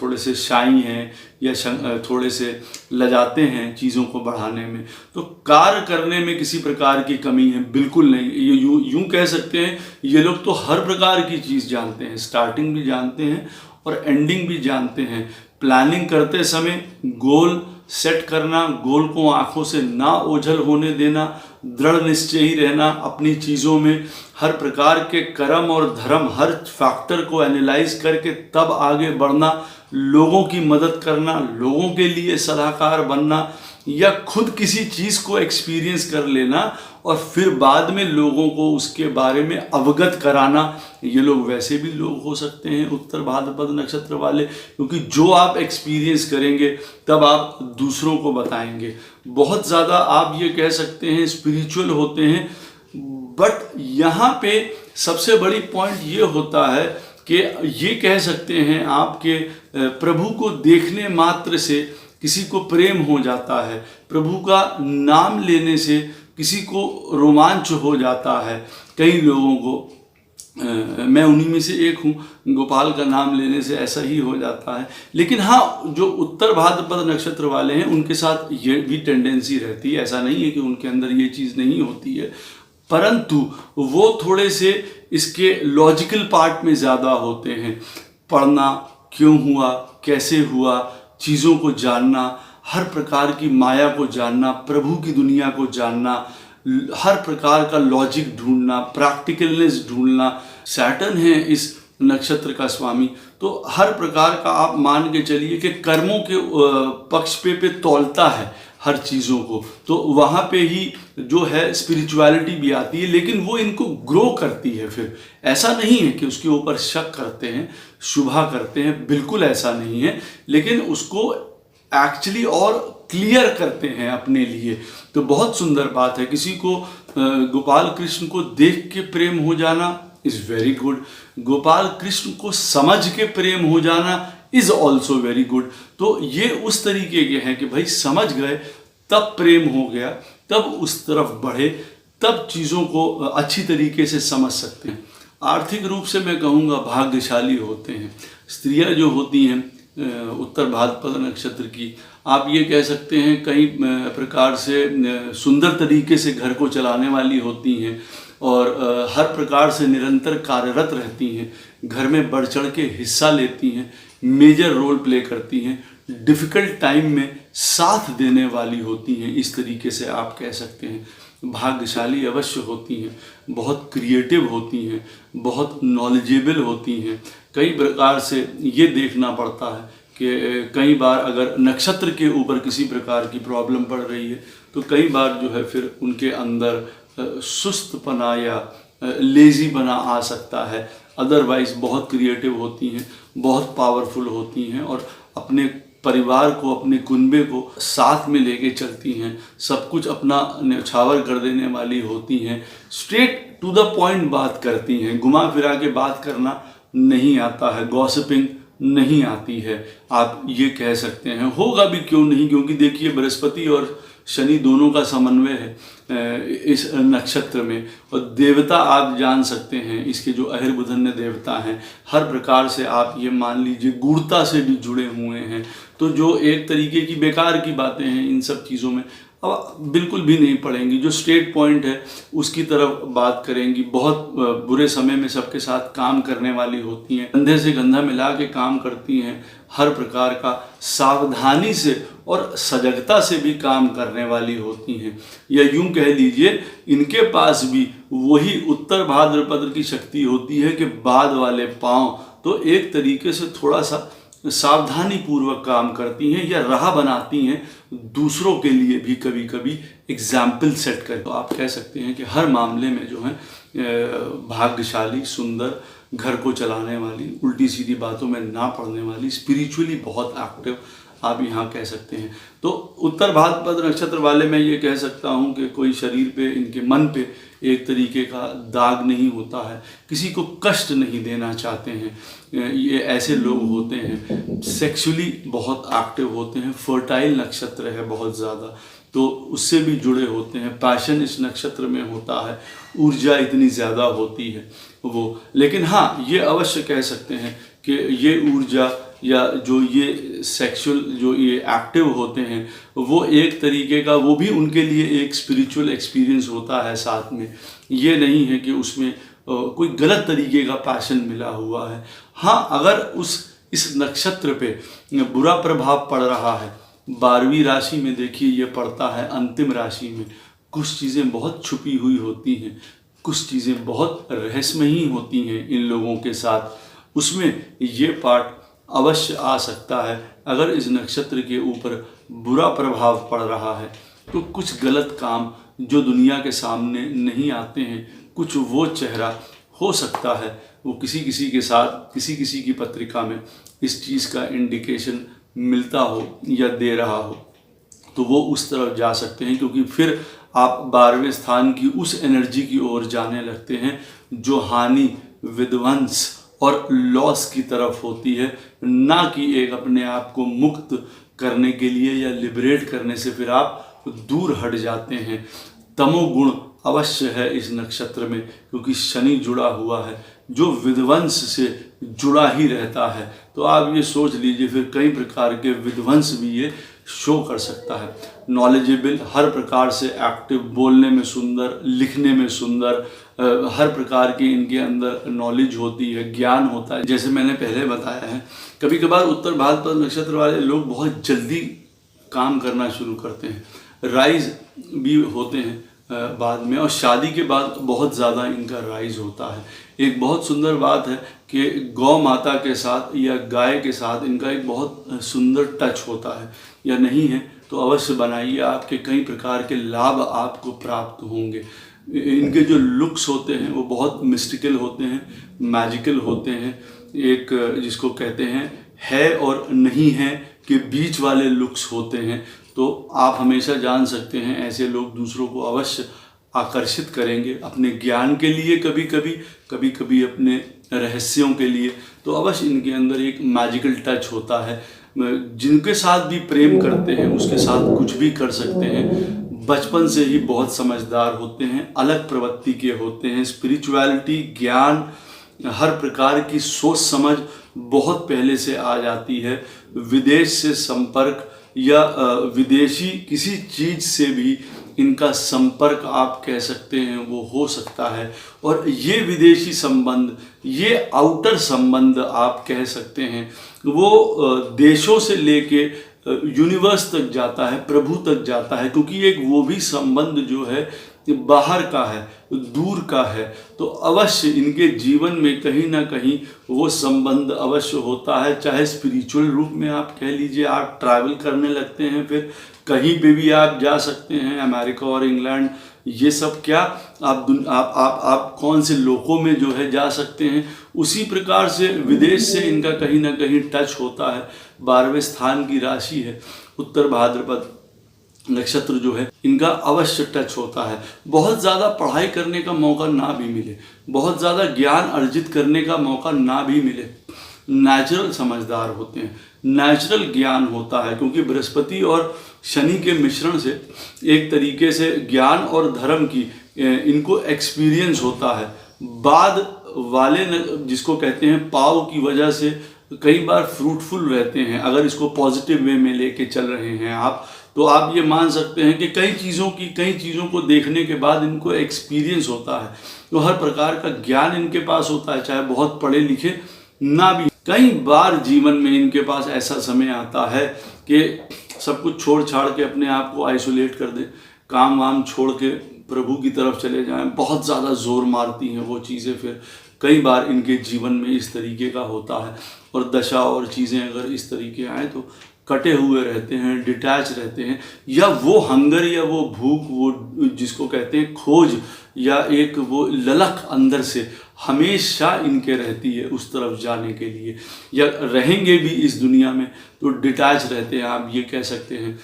थोड़े से शाई हैं या थोड़े से लजाते हैं चीज़ों को बढ़ाने में। तो कार्य करने में किसी प्रकार की कमी है बिल्कुल नहीं। ये यूं कह सकते हैं ये लोग तो हर प्रकार की चीज़ जानते हैं, स्टार्टिंग भी जानते हैं और एंडिंग भी जानते हैं। प्लानिंग करते समय गोल सेट करना, गोल को आंखों से ना ओझल होने देना, दृढ़ निश्चयी रहना अपनी चीज़ों में, हर प्रकार के कर्म और धर्म, हर फैक्टर को एनालाइज करके तब आगे बढ़ना, लोगों की मदद करना, लोगों के लिए सलाहकार बनना, या खुद किसी चीज़ को एक्सपीरियंस कर लेना और फिर बाद में लोगों को उसके बारे में अवगत कराना। ये लोग वैसे भी लोग हो सकते हैं उत्तर भाद्रपद नक्षत्र वाले, क्योंकि जो आप एक्सपीरियंस करेंगे तब आप दूसरों को बताएंगे। बहुत ज़्यादा आप ये कह सकते हैं स्पिरिचुअल होते हैं। बट यहाँ पे सबसे बड़ी पॉइंट ये होता है कि ये कह सकते हैं आपके प्रभु को देखने मात्र से किसी को प्रेम हो जाता है, प्रभु का नाम लेने से किसी को रोमांच हो जाता है। कई लोगों को, मैं उन्हीं में से एक हूँ, गोपाल का नाम लेने से ऐसा ही हो जाता है। लेकिन हाँ, जो उत्तर भाद्रपद नक्षत्र वाले हैं उनके साथ ये भी टेंडेंसी रहती है। ऐसा नहीं है कि उनके अंदर ये चीज़ नहीं होती है, परंतु वो थोड़े से इसके लॉजिकल पार्ट में ज़्यादा होते हैं। पढ़ना, क्यों हुआ, कैसे हुआ, चीज़ों को जानना, हर प्रकार की माया को जानना, प्रभु की दुनिया को जानना, हर प्रकार का लॉजिक ढूंढना, प्रैक्टिकलनेस ढूंढना। सैटर्न है इस नक्षत्र का स्वामी, तो हर प्रकार का आप मान के चलिए कि कर्मों के पक्ष पे तौलता है हर चीज़ों को। तो वहाँ पे ही जो है स्पिरिचुअलिटी भी आती है, लेकिन वो इनको ग्रो करती है। फिर ऐसा नहीं है कि उसके ऊपर शक करते हैं, शुभा करते हैं, बिल्कुल ऐसा नहीं है, लेकिन उसको एक्चुअली और क्लियर करते हैं अपने लिए। तो बहुत सुंदर बात है। किसी को गोपाल कृष्ण को देख के प्रेम हो जाना is very good, Gopal Krishna को समझ के प्रेम हो जाना इज़ ऑल्सो वेरी गुड। तो ये उस तरीके के हैं कि भाई समझ गए तब प्रेम हो गया, तब उस तरफ बढ़े, तब चीज़ों को अच्छी तरीके से समझ सकते हैं। आर्थिक रूप से मैं कहूँगा भाग्यशाली होते हैं। स्त्रियां जो होती हैं उत्तर भाद्रपद नक्षत्र की, आप ये कह सकते हैं कई प्रकार से सुंदर तरीके से घर को चलाने वाली होती हैं और हर प्रकार से निरंतर कार्यरत रहती हैं, घर में बढ़ चढ़ के हिस्सा लेती हैं, मेजर रोल प्ले करती हैं, डिफ़िकल्ट टाइम में साथ देने वाली होती हैं। इस तरीके से आप कह सकते हैं। भाग्यशाली अवश्य होती हैं, बहुत क्रिएटिव होती हैं, बहुत नॉलेजेबल होती हैं। कई प्रकार से ये देखना पड़ता है कि कई बार अगर नक्षत्र के ऊपर किसी प्रकार की प्रॉब्लम पड़ रही है तो कई बार जो है फिर उनके अंदर सुस्तपना या लेज़ीपना आ सकता है। अदरवाइज़ बहुत क्रिएटिव होती हैं, बहुत पावरफुल होती हैं और अपने परिवार को, अपने कुनबे को साथ में लेके चलती हैं, सब कुछ अपना न्यौछावर कर देने वाली होती हैं, स्ट्रेट टू द पॉइंट बात करती हैं, घुमा फिरा के बात करना नहीं आता है, गॉसिपिंग नहीं आती है। आप ये कह सकते हैं, होगा भी क्यों नहीं, क्योंकि देखिए बृहस्पति और शनि दोनों का समन्वय है इस नक्षत्र में। और देवता आप जान सकते हैं, इसके जो अहिर्बुधन्य देवता हैं, हर प्रकार से आप ये मान लीजिए गूढ़ता से भी जुड़े हुए हैं। तो जो एक तरीके की बेकार की बातें हैं इन सब चीज़ों में अब बिल्कुल भी नहीं पड़ेंगी। जो स्ट्रेट पॉइंट है उसकी तरफ बात करेंगी। बहुत बुरे समय में सबके साथ काम करने वाली होती हैं, कंधे से कंधा मिला के काम करती हैं, हर प्रकार का सावधानी से और सजगता से भी काम करने वाली होती हैं। या यूं कह लीजिए इनके पास भी वही उत्तर भाद्रपद की शक्ति होती है कि बाद वाले पांव तो एक तरीके से थोड़ा सा सावधानी पूर्वक काम करती हैं या राह बनाती हैं दूसरों के लिए भी, कभी कभी एग्जाम्पल सेट कर। तो आप कह सकते हैं कि हर मामले में जो है भाग्यशाली, सुंदर, घर को चलाने वाली, उल्टी सीधी बातों में ना पड़ने वाली, स्पिरिचुअली बहुत एक्टिव आप यहाँ कह सकते हैं। तो उत्तर भाद्रपद नक्षत्र वाले मैं ये कह सकता हूँ कि कोई शरीर पे, इनके मन पे एक तरीके का दाग नहीं होता है, किसी को कष्ट नहीं देना चाहते हैं। ये ऐसे लोग होते हैं, सेक्सुअली बहुत एक्टिव होते हैं, फर्टाइल नक्षत्र है बहुत ज़्यादा, तो उससे भी जुड़े होते हैं। पैशन इस नक्षत्र में होता है, ऊर्जा इतनी ज़्यादा होती है वो। लेकिन हाँ, ये अवश्य कह सकते हैं कि ये ऊर्जा या जो ये सेक्सुअल जो ये एक्टिव होते हैं वो एक तरीके का, वो भी उनके लिए एक स्पिरिचुअल एक्सपीरियंस होता है साथ में। ये नहीं है कि उसमें कोई गलत तरीके का पैशन मिला हुआ है। हाँ, अगर इस नक्षत्र पे बुरा प्रभाव पड़ रहा है, 12वीं राशि में देखिए ये पड़ता है, अंतिम राशि में कुछ चीज़ें बहुत छुपी हुई होती हैं, कुछ चीज़ें बहुत रहस्यमयी होती हैं इन लोगों के साथ, उसमें ये पार्ट अवश्य आ सकता है। अगर इस नक्षत्र के ऊपर बुरा प्रभाव पड़ रहा है तो कुछ गलत काम जो दुनिया के सामने नहीं आते हैं, कुछ वो चेहरा हो सकता है वो किसी किसी के साथ, किसी किसी की पत्रिका में इस चीज़ का इंडिकेशन मिलता हो या दे रहा हो, तो वो उस तरफ जा सकते हैं, क्योंकि फिर आप 12वें स्थान की उस एनर्जी की ओर जाने लगते हैं जो हानि, विध्वंस और लॉस की तरफ होती है, ना कि एक अपने आप को मुक्त करने के लिए या लिबरेट करने से फिर आप दूर हट जाते हैं। तमोगुण अवश्य है इस नक्षत्र में, क्योंकि शनि जुड़ा हुआ है जो विध्वंस से जुड़ा ही रहता है। तो आप ये सोच लीजिए फिर कई प्रकार के विध्वंस भी ये शो कर सकता है। नॉलेजेबल, हर प्रकार से एक्टिव, बोलने में सुंदर, लिखने में सुंदर, हर प्रकार की इनके अंदर नॉलेज होती है, ज्ञान होता है। जैसे मैंने पहले बताया है, कभी कभार उत्तर भाद्रपद नक्षत्र वाले लोग बहुत जल्दी काम करना शुरू करते हैं, राइज भी होते हैं बाद में, और शादी के बाद बहुत ज़्यादा इनका राइज होता है। एक बहुत सुंदर बात है कि गौ माता के साथ या गाय के साथ इनका एक बहुत सुंदर टच होता है, या नहीं है तो अवश्य बनाइए, आपके कई प्रकार के लाभ आपको प्राप्त होंगे। इनके जो लुक्स होते हैं वो बहुत मिस्टिकल होते हैं, मैजिकल होते हैं, एक जिसको कहते हैं है और नहीं है के बीच वाले लुक्स होते हैं। तो आप हमेशा जान सकते हैं ऐसे लोग दूसरों को अवश्य आकर्षित करेंगे अपने ज्ञान के लिए, कभी कभी अपने रहस्यों के लिए। तो अवश्य इनके अंदर एक मैजिकल टच होता है। जिनके साथ भी प्रेम करते हैं उसके साथ कुछ भी कर सकते हैं। बचपन से ही बहुत समझदार होते हैं, अलग प्रवृत्ति के होते हैं। स्पिरिचुअलिटी, ज्ञान, हर प्रकार की सोच समझ बहुत पहले से आ जाती है। विदेश से संपर्क या विदेशी किसी चीज़ से भी इनका संपर्क आप कह सकते हैं वो हो सकता है। और ये विदेशी संबंध, ये आउटर संबंध आप कह सकते हैं, वो देशों से लेके यूनिवर्स तक जाता है, प्रभु तक जाता है, क्योंकि एक वो भी संबंध जो है बाहर का है, दूर का है। तो अवश्य इनके जीवन में कहीं ना कहीं वो संबंध अवश्य होता है। चाहे स्पिरिचुअल रूप में आप कह लीजिए, आप ट्रैवल करने लगते हैं, फिर कहीं पे भी आप जा सकते हैं, अमेरिका और इंग्लैंड, ये सब क्या आप कौन से लोकों में जो है जा सकते हैं। उसी प्रकार से विदेश से इनका कहीं ना कहीं टच होता है। 12वें स्थान की राशि है उत्तर भाद्रपद नक्षत्र जो है, इनका अवश्य टच होता है। बहुत ज़्यादा पढ़ाई करने का मौका ना भी मिले, बहुत ज़्यादा ज्ञान अर्जित करने का मौका ना भी मिले, नेचुरल समझदार होते हैं, नेचुरल ज्ञान होता है, क्योंकि बृहस्पति और शनि के मिश्रण से एक तरीके से ज्ञान और धर्म की इनको एक्सपीरियंस होता है। बाद वाले जिसको कहते हैं पाव की वजह से कई बार फ्रूटफुल रहते हैं। अगर इसको पॉजिटिव वे में लेके चल रहे हैं आप, तो आप ये मान सकते हैं कि कई चीज़ों को देखने के बाद इनको एक्सपीरियंस होता है। तो हर प्रकार का ज्ञान इनके पास होता है, चाहे बहुत पढ़े लिखे ना भी। कई बार जीवन में इनके पास ऐसा समय आता है कि सब कुछ छोड़ छाड़ के अपने आप को आइसोलेट कर दें, काम वाम छोड़ के प्रभु की तरफ चले जाएं। बहुत ज़्यादा जोर मारती हैं वो चीज़ें। फिर कई बार इनके जीवन में इस तरीके का होता है, और दशा और चीज़ें अगर इस तरीके आए तो कटे हुए रहते हैं, डिटैच रहते हैं, या वो हंगर या वो भूख, वो जिसको कहते हैं खोज, या एक वो ललक अंदर से हमेशा इनके रहती है उस तरफ जाने के लिए, या रहेंगे भी इस दुनिया में तो डिटैच रहते हैं, आप ये कह सकते हैं।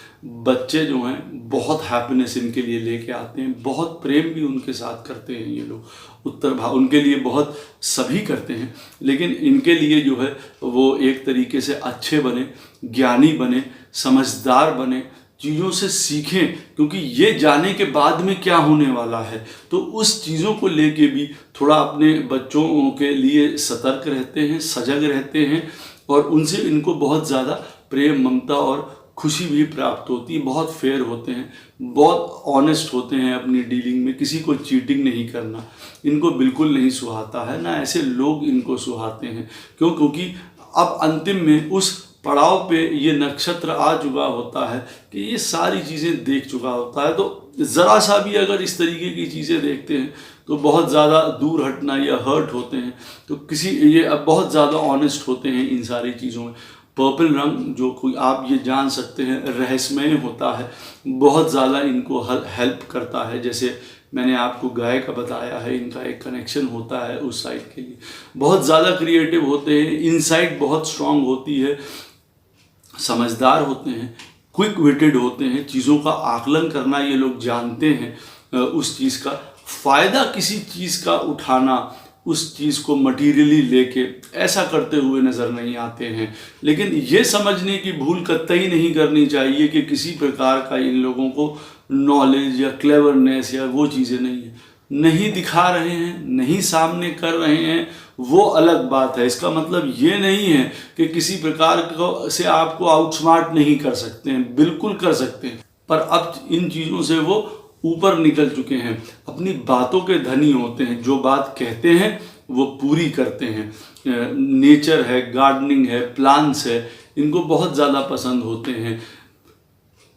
बच्चे जो हैं बहुत हैप्पीनेस इनके लिए लेके आते हैं, बहुत प्रेम भी उनके साथ करते हैं ये लोग। उनके लिए बहुत सभी करते हैं, लेकिन इनके लिए जो है वो एक तरीके से अच्छे बने, ज्ञानी बने, समझदार बने, चीज़ों से सीखें, क्योंकि ये जाने के बाद में क्या होने वाला है। तो उस चीज़ों को लेके भी थोड़ा अपने बच्चों के लिए सतर्क रहते हैं, सजग रहते हैं, और उनसे इनको बहुत ज़्यादा प्रेम, ममता और खुशी भी प्राप्त होती है। बहुत फेयर होते हैं, बहुत ऑनेस्ट होते हैं अपनी डीलिंग में, किसी को चीटिंग नहीं करना इनको बिल्कुल नहीं सुहाता है, ना ऐसे लोग इनको सुहाते हैं। क्योंकि अब अंतिम में उस पड़ाव पे ये नक्षत्र आ चुका होता है कि ये सारी चीज़ें देख चुका होता है। तो ज़रा सा भी अगर इस तरीके की चीज़ें देखते हैं तो बहुत ज़्यादा दूर हटना या हर्ट होते हैं। तो ये अब बहुत ज़्यादा ऑनेस्ट होते हैं इन सारी चीज़ों में। पर्पल रंग जो कोई आप ये जान सकते हैं रहस्यमय होता है, बहुत ज़्यादा इनको हेल्प करता है। जैसे मैंने आपको गाय का बताया है, इनका एक कनेक्शन होता है उस साइड के लिए। बहुत ज़्यादा क्रिएटिव होते हैं, इनसाइट बहुत स्ट्रांग होती है, समझदार होते हैं, क्विक विटेड होते हैं, चीज़ों का आकलन करना ये लोग जानते हैं। उस चीज़ का फ़ायदा, किसी चीज़ का उठाना, उस चीज़ को मटीरियली लेके ऐसा करते हुए नज़र नहीं आते हैं। लेकिन ये समझने की भूल कतई नहीं करनी चाहिए कि किसी प्रकार का इन लोगों को नॉलेज या क्लेवरनेस या वो चीज़ें नहीं दिखा रहे हैं, नहीं सामने कर रहे हैं, वो अलग बात है। इसका मतलब ये नहीं है कि किसी प्रकार से आपको आउटस्मार्ट नहीं कर सकते हैं, बिल्कुल कर सकते हैं, पर अब इन चीज़ों से वो ऊपर निकल चुके हैं, अपनी बातों के धनी होते हैं, जो बात कहते हैं वो पूरी करते हैं। नेचर है, गार्डनिंग है, प्लांट्स है, इनको बहुत ज़्यादा पसंद होते हैं।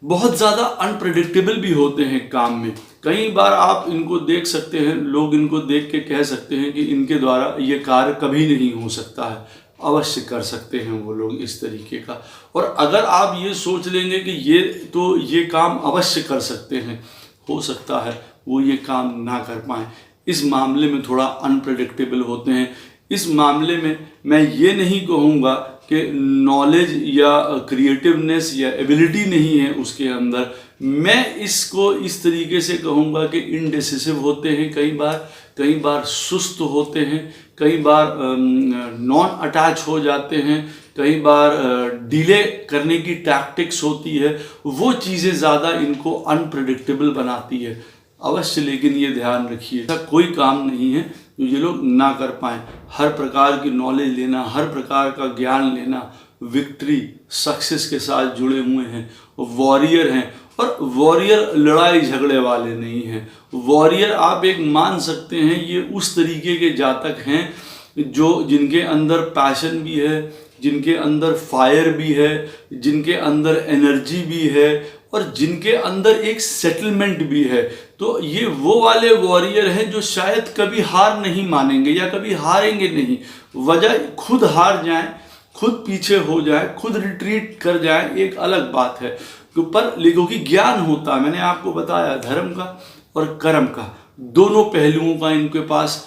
बहुत ज़्यादा अनप्रेडिक्टेबल भी होते हैं काम में। कई बार आप इनको देख सकते हैं, लोग इनको देख के कह सकते हैं कि इनके द्वारा ये कार्य कभी नहीं हो सकता है। अवश्य कर सकते हैं वो लोग इस तरीके का। और अगर आप ये सोच लेंगे कि ये काम अवश्य कर सकते हैं, हो सकता है वो ये काम ना कर पाएँ। इस मामले में थोड़ा अनप्रेडिक्टेबल होते हैं। इस मामले में मैं ये नहीं कहूँगा कि नॉलेज या क्रिएटिवनेस या एबिलिटी नहीं है उसके अंदर। मैं इसको इस तरीके से कहूँगा कि इनडिसिसिव होते हैं, कई बार सुस्त होते हैं, कई बार नॉन अटैच हो जाते हैं, कई बार डिले करने की टैक्टिक्स होती है। वो चीज़ें ज़्यादा इनको अनप्रेडिक्टेबल बनाती है। अवश्य लेकिन ये ध्यान रखिए, ऐसा कोई काम नहीं है जो ये लोग ना कर पाएँ। हर प्रकार की नॉलेज लेना, हर प्रकार का ज्ञान लेना, विक्ट्री सक्सेस के साथ जुड़े हुए हैं, वॉरियर हैं। और वॉरियर लड़ाई झगड़े वाले नहीं हैं। वॉरियर आप एक मान सकते हैं ये उस तरीके के जातक हैं जो जिनके अंदर पैशन भी है, जिनके अंदर फायर भी है, जिनके अंदर एनर्जी भी है और जिनके अंदर एक सेटलमेंट भी है। तो ये वो वाले वॉरियर हैं जो शायद कभी हार नहीं मानेंगे या कभी हारेंगे नहीं। वजह खुद हार जाएं, खुद पीछे हो जाए, खुद रिट्रीट कर जाए, एक अलग बात है। पर क्योंकि ज्ञान होता है, मैंने आपको बताया, धर्म का और कर्म का दोनों पहलुओं का इनके पास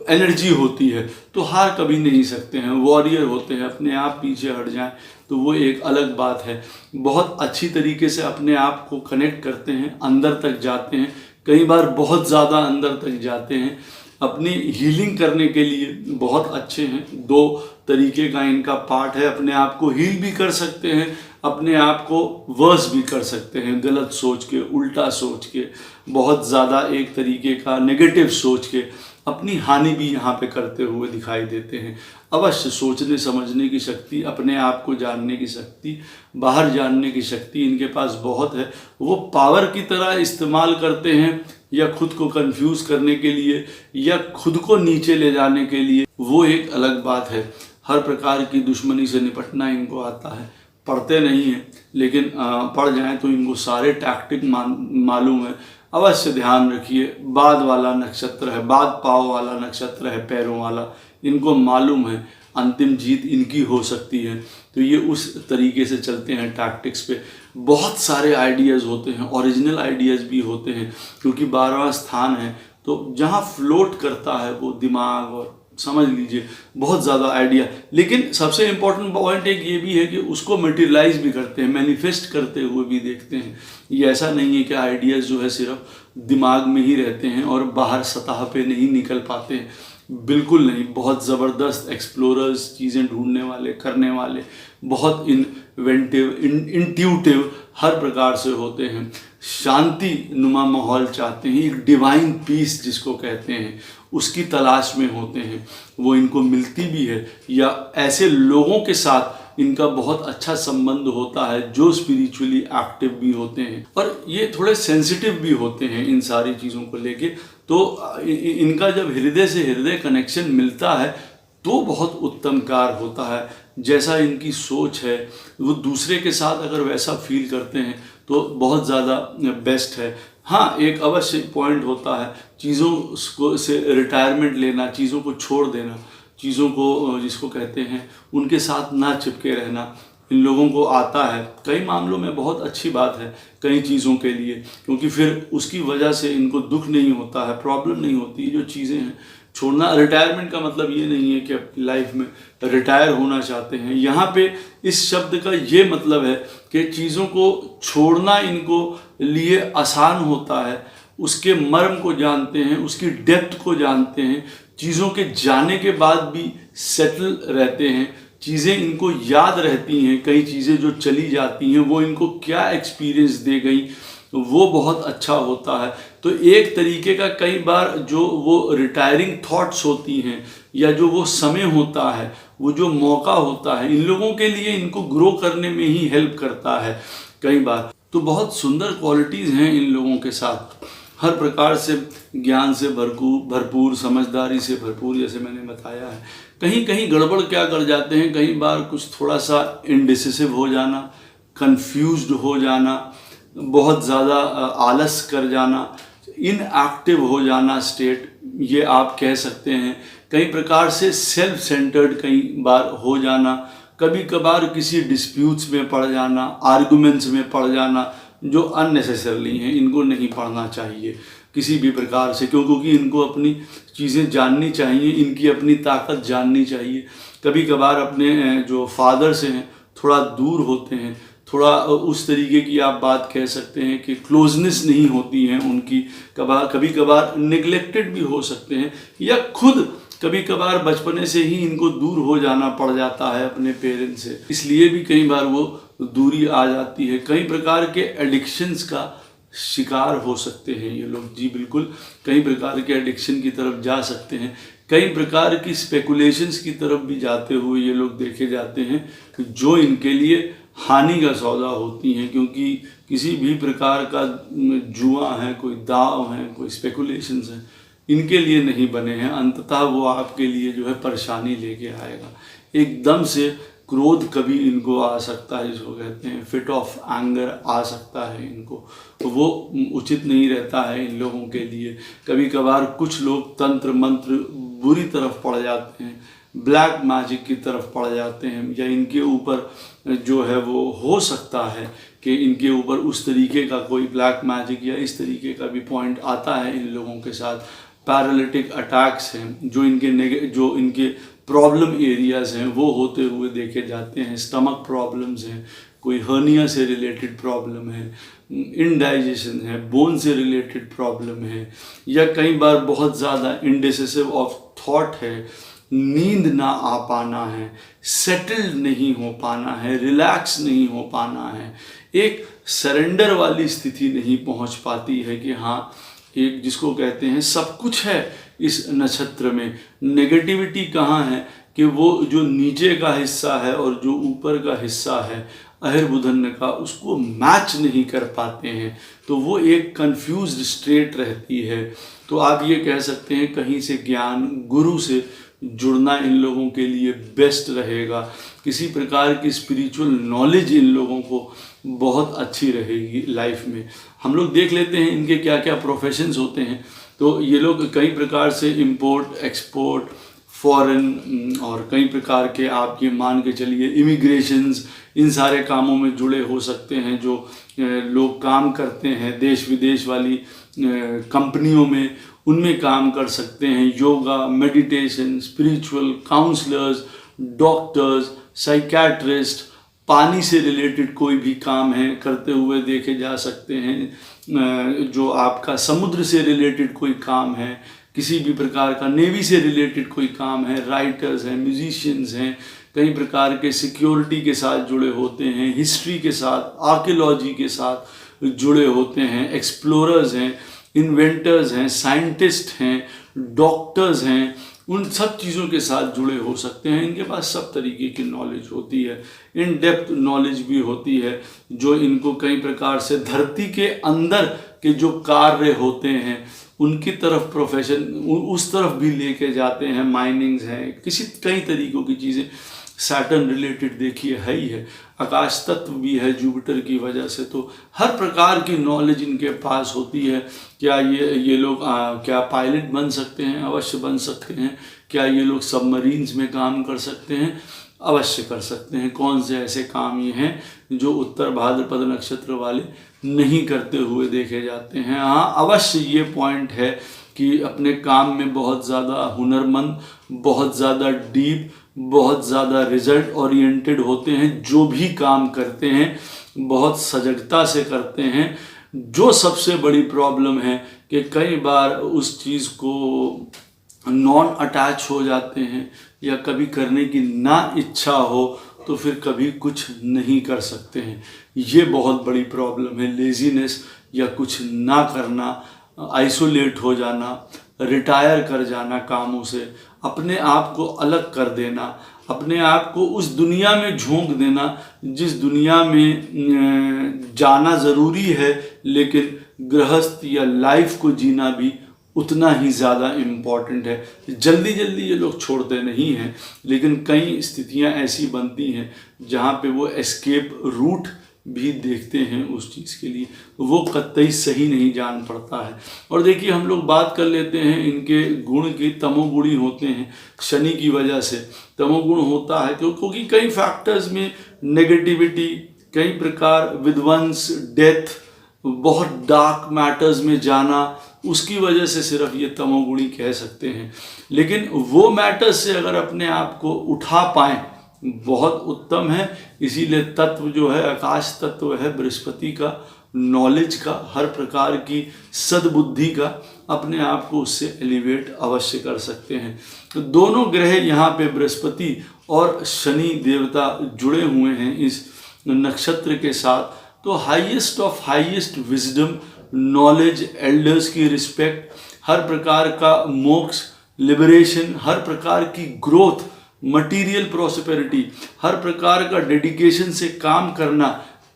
एनर्जी होती है, तो हार कभी नहीं सकते हैं। वॉरियर होते हैं, अपने आप पीछे हट जाएं तो वो एक अलग बात है। बहुत अच्छी तरीके से अपने आप को कनेक्ट करते हैं, अंदर तक जाते हैं, कई बार बहुत ज़्यादा अंदर तक जाते हैं। अपनी हीलिंग करने के लिए बहुत अच्छे हैं। दो तरीके का इनका पार्ट है, अपने आप को हील भी कर सकते हैं, अपने आप को वर्स भी कर सकते हैं, गलत सोच के, उल्टा सोच के, बहुत ज़्यादा एक तरीके का नेगेटिव सोच के अपनी हानि भी यहाँ पे करते हुए दिखाई देते हैं। अवश्य सोचने समझने की शक्ति, अपने आप को जानने की शक्ति, बाहर जानने की शक्ति इनके पास बहुत है। वो पावर की तरह इस्तेमाल करते हैं या खुद को कंफ्यूज करने के लिए या खुद को नीचे ले जाने के लिए, वो एक अलग बात है। हर प्रकार की दुश्मनी से निपटना इनको आता है। पढ़ते नहीं हैं लेकिन पढ़ जाएं तो इनको सारे टैक्टिक मालूम है। अवश्य ध्यान रखिए, बाद वाला नक्षत्र है, बाद पाव वाला नक्षत्र है, पैरों वाला, इनको मालूम है अंतिम जीत इनकी हो सकती है। तो ये उस तरीके से चलते हैं टैक्टिक्स पे। बहुत सारे आइडियाज़ होते हैं, ओरिजिनल आइडियाज़ भी होते हैं, क्योंकि 12वां स्थान है तो जहाँ फ्लोट करता है वो दिमाग, और समझ लीजिए बहुत ज़्यादा आइडिया। लेकिन सबसे इम्पोर्टेंट पॉइंट एक ये भी है कि उसको मटेरियलाइज भी करते हैं, मैनिफेस्ट करते हुए भी देखते हैं। ये ऐसा नहीं है कि आइडियाज़ जो है सिर्फ दिमाग में ही रहते हैं और बाहर सतह पे नहीं निकल पाते हैं, बिल्कुल नहीं। बहुत ज़बरदस्त एक्सप्लोरर्स, चीज़ें ढूंढने वाले, करने वाले, बहुत इन्वेंटिव, इंट्यूटिव हर प्रकार से होते हैं। शांति नुमा माहौल चाहते हैं, एक डिवाइन पीस जिसको कहते हैं उसकी तलाश में होते हैं। वो इनको मिलती भी है या ऐसे लोगों के साथ इनका बहुत अच्छा संबंध होता है जो स्पिरिचुअली एक्टिव भी होते हैं और ये थोड़े सेंसिटिव भी होते हैं इन सारी चीज़ों को लेके। तो इनका जब हृदय से हृदय कनेक्शन मिलता है तो बहुत उत्तम कार्य होता है। जैसा इनकी सोच है वो दूसरे के साथ अगर वैसा फील करते हैं तो बहुत ज़्यादा बेस्ट है। हाँ, एक अवश्य पॉइंट होता है चीज़ों को से रिटायरमेंट लेना, चीज़ों को छोड़ देना, चीज़ों को जिसको कहते हैं उनके साथ ना चिपके रहना, इन लोगों को आता है। कई मामलों में बहुत अच्छी बात है कई चीज़ों के लिए, क्योंकि फिर उसकी वजह से इनको दुख नहीं होता है, प्रॉब्लम नहीं होती। जो चीज़ें हैं छोड़ना, रिटायरमेंट का मतलब ये नहीं है कि अपनी लाइफ में रिटायर होना चाहते हैं। यहाँ पे इस शब्द का ये मतलब है कि चीज़ों को छोड़ना इनको लिए आसान होता है, उसके मर्म को जानते हैं, उसकी डेप्थ को जानते हैं, चीज़ों के जाने के बाद भी सेटल रहते हैं, चीज़ें इनको याद रहती हैं। कई चीज़ें जो चली जाती हैं वो इनको क्या एक्सपीरियंस दे गई, वो बहुत अच्छा होता है। तो एक तरीके का कई बार जो वो रिटायरिंग थॉट्स होती हैं या जो वो समय होता है, वो जो मौका होता है, इन लोगों के लिए इनको ग्रो करने में ही हेल्प करता है कई बार। तो बहुत सुंदर क्वालिटीज़ हैं इन लोगों के साथ, हर प्रकार से ज्ञान से भरपूर, समझदारी से भरपूर, जैसे मैंने बताया है। कहीं कहीं गड़बड़ क्या कर जाते हैं, कई बार कुछ थोड़ा सा इनडिसिसिव हो जाना, कंफ्यूज्ड हो जाना, बहुत ज़्यादा आलस कर जाना, इनएक्टिव हो जाना स्टेट, ये आप कह सकते हैं। कई प्रकार से सेल्फ सेंटर्ड कई बार हो जाना, कभी कभार किसी डिस्प्यूट्स में पड़ जाना, आर्गुमेंट्स में पड़ जाना जो अननेसेसरली हैं, इनको नहीं पढ़ना चाहिए किसी भी प्रकार से, क्योंकि इनको अपनी चीज़ें जाननी चाहिए, इनकी अपनी ताकत जाननी चाहिए। कभी कभार अपने जो फादर से हैं थोड़ा दूर होते हैं, थोड़ा उस तरीके की आप बात कह सकते हैं कि क्लोजनेस नहीं होती है उनकी, कभी कभार निगलेक्टेड भी हो सकते हैं, या खुद कभी कभार बचपने से ही इनको दूर हो जाना पड़ जाता है अपने पेरेंट्स से, इसलिए भी कई बार वो दूरी आ जाती है। कई प्रकार के एडिक्शंस का शिकार हो सकते हैं ये लोग। जी बिल्कुल, कई प्रकार के एडिक्शन की तरफ जा सकते हैं, कई प्रकार की स्पेकुलेशंस की तरफ भी जाते हुए ये लोग देखे जाते हैं, जो इनके लिए हानि का सौदा होती हैं। क्योंकि किसी भी प्रकार का जुआ है, कोई दाव है, कोई स्पेकुलेशंस हैं, इनके लिए नहीं बने हैं। अंततः वो आपके लिए जो है परेशानी लेके आएगा। एकदम से क्रोध कभी इनको आ सकता है, जिसको कहते हैं फिट ऑफ एंगर आ सकता है इनको, तो वो उचित नहीं रहता है इन लोगों के लिए। कभी कभार कुछ लोग तंत्र मंत्र बुरी तरफ पड़ जाते हैं, ब्लैक मैजिक की तरफ पड़ जाते हैं, या इनके ऊपर जो है वो हो सकता है कि इनके ऊपर उस तरीके का कोई ब्लैक मैजिक या इस तरीके का भी पॉइंट आता है इन लोगों के साथ। पैरालिटिक अटैक्स हैं जो इनके प्रॉब्लम एरियाज हैं वो होते हुए देखे जाते हैं। स्टमक प्रॉब्लम्स हैं, कोई हर्निया से रिलेटेड प्रॉब्लम है, इनडाइजेशन है, बोन से रिलेटेड प्रॉब्लम है, या कई बार बहुत ज़्यादा इंडिसिसिव ऑफ थॉट है, नींद ना आ पाना है, सेटल्ड नहीं हो पाना है, रिलैक्स नहीं हो पाना है, एक सरेंडर वाली स्थिति नहीं पहुंच पाती है कि हाँ, एक जिसको कहते हैं सब कुछ है इस नक्षत्र में। नेगेटिविटी कहाँ है कि वो जो नीचे का हिस्सा है और जो ऊपर का हिस्सा है अहिर्बुधन का, उसको मैच नहीं कर पाते हैं, तो वो एक कंफ्यूज्ड स्टेट रहती है। तो आप ये कह सकते हैं कहीं से ज्ञान गुरु से जुड़ना इन लोगों के लिए बेस्ट रहेगा। किसी प्रकार की स्पिरिचुअल नॉलेज इन लोगों को बहुत अच्छी रहेगी लाइफ में। हम लोग देख लेते हैं इनके क्या क्या प्रोफेशंस होते हैं। तो ये लोग कई प्रकार से इंपोर्ट एक्सपोर्ट, फॉरेन और कई प्रकार के आप ये मान के चलिए इमिग्रेशंस, इन सारे कामों में जुड़े हो सकते हैं। जो लोग काम करते हैं देश विदेश वाली कंपनियों में, उनमें काम कर सकते हैं। Yoga, meditation, spiritual counsellors, doctors, psychiatrists, पानी से रिलेटेड कोई भी काम है करते हुए देखे जा सकते हैं। जो आपका समुद्र से रिलेटेड कोई काम है, किसी भी प्रकार का नेवी से रिलेटेड कोई काम है, राइटर्स हैं, म्यूजिशियंस हैं, कई प्रकार के सिक्योरिटी के साथ जुड़े होते हैं, हिस्ट्री के साथ, आर्कियोलॉजी के साथ जुड़े होते हैं, एक्सप्लोरर्स हैं, इन्वेंटर्स हैं, साइंटिस्ट हैं, डॉक्टर्स हैं, उन सब चीज़ों के साथ जुड़े हो सकते हैं। इनके पास सब तरीके की नॉलेज होती है, इन डेप्थ नॉलेज भी होती है, जो इनको कई प्रकार से धरती के अंदर के जो कार्य होते हैं उनकी तरफ प्रोफेशन उस तरफ भी लेके जाते हैं। माइनिंग्स हैं, कई तरीक़ों की चीज़ें। सैटर्न रिलेटेड देखिए है ही है, आकाश तत्व भी है जुपिटर की वजह से, तो हर प्रकार की नॉलेज इनके पास होती है। क्या ये लोग क्या पायलट बन सकते हैं? अवश्य बन सकते हैं। क्या ये लोग सबमरीन्स में काम कर सकते हैं? अवश्य कर सकते हैं। कौन से ऐसे काम ये हैं जो उत्तर भाद्रपद नक्षत्र वाले नहीं करते हुए देखे जाते हैं? हाँ, अवश्य ये पॉइंट है कि अपने काम में बहुत ज़्यादा हुनरमंद, बहुत ज़्यादा डीप, बहुत ज़्यादा रिजल्ट ओरिएंटेड होते हैं। जो भी काम करते हैं बहुत सजगता से करते हैं। जो सबसे बड़ी प्रॉब्लम है कि कई बार उस चीज़ को नॉन अटैच हो जाते हैं, या कभी करने की ना इच्छा हो तो फिर कभी कुछ नहीं कर सकते हैं। ये बहुत बड़ी प्रॉब्लम है। लेजीनेस या कुछ ना करना, आइसोलेट हो जाना, रिटायर कर जाना कामों से, अपने आप को अलग कर देना, अपने आप को उस दुनिया में झोंक देना जिस दुनिया में जाना ज़रूरी है, लेकिन गृहस्थ या लाइफ को जीना भी उतना ही ज़्यादा इम्पॉर्टेंट है। जल्दी जल्दी ये लोग छोड़ते नहीं हैं, लेकिन कई स्थितियां ऐसी बनती हैं जहाँ पे वो एस्केप रूट भी देखते हैं उस चीज़ के लिए, वो कतई सही नहीं जान पड़ता है। और देखिए हम लोग बात कर लेते हैं इनके गुण की। तमोगुणी होते हैं शनि की वजह से। तमोगुण होता है क्योंकि कई फैक्टर्स में नेगेटिविटी, कई प्रकार विध्वंस, डेथ, बहुत डार्क मैटर्स में जाना, उसकी वजह से सिर्फ ये तमोगुणी कह सकते हैं। लेकिन वो मैटर्स से अगर अपने आप को उठा पाएँ बहुत उत्तम है। इसीलिए तत्व जो है आकाश तत्व है बृहस्पति का, नॉलेज का, हर प्रकार की सद्बुद्धि का, अपने आप को उससे एलिवेट अवश्य कर सकते हैं। तो दोनों ग्रह यहाँ पे बृहस्पति और शनि देवता जुड़े हुए हैं इस नक्षत्र के साथ। तो highest of highest wisdom knowledge, elders की रिस्पेक्ट, हर प्रकार का मोक्ष, लिबरेशन, हर प्रकार की ग्रोथ, मटीरियल प्रॉस्पेरिटी, हर प्रकार का डेडिकेशन से काम करना,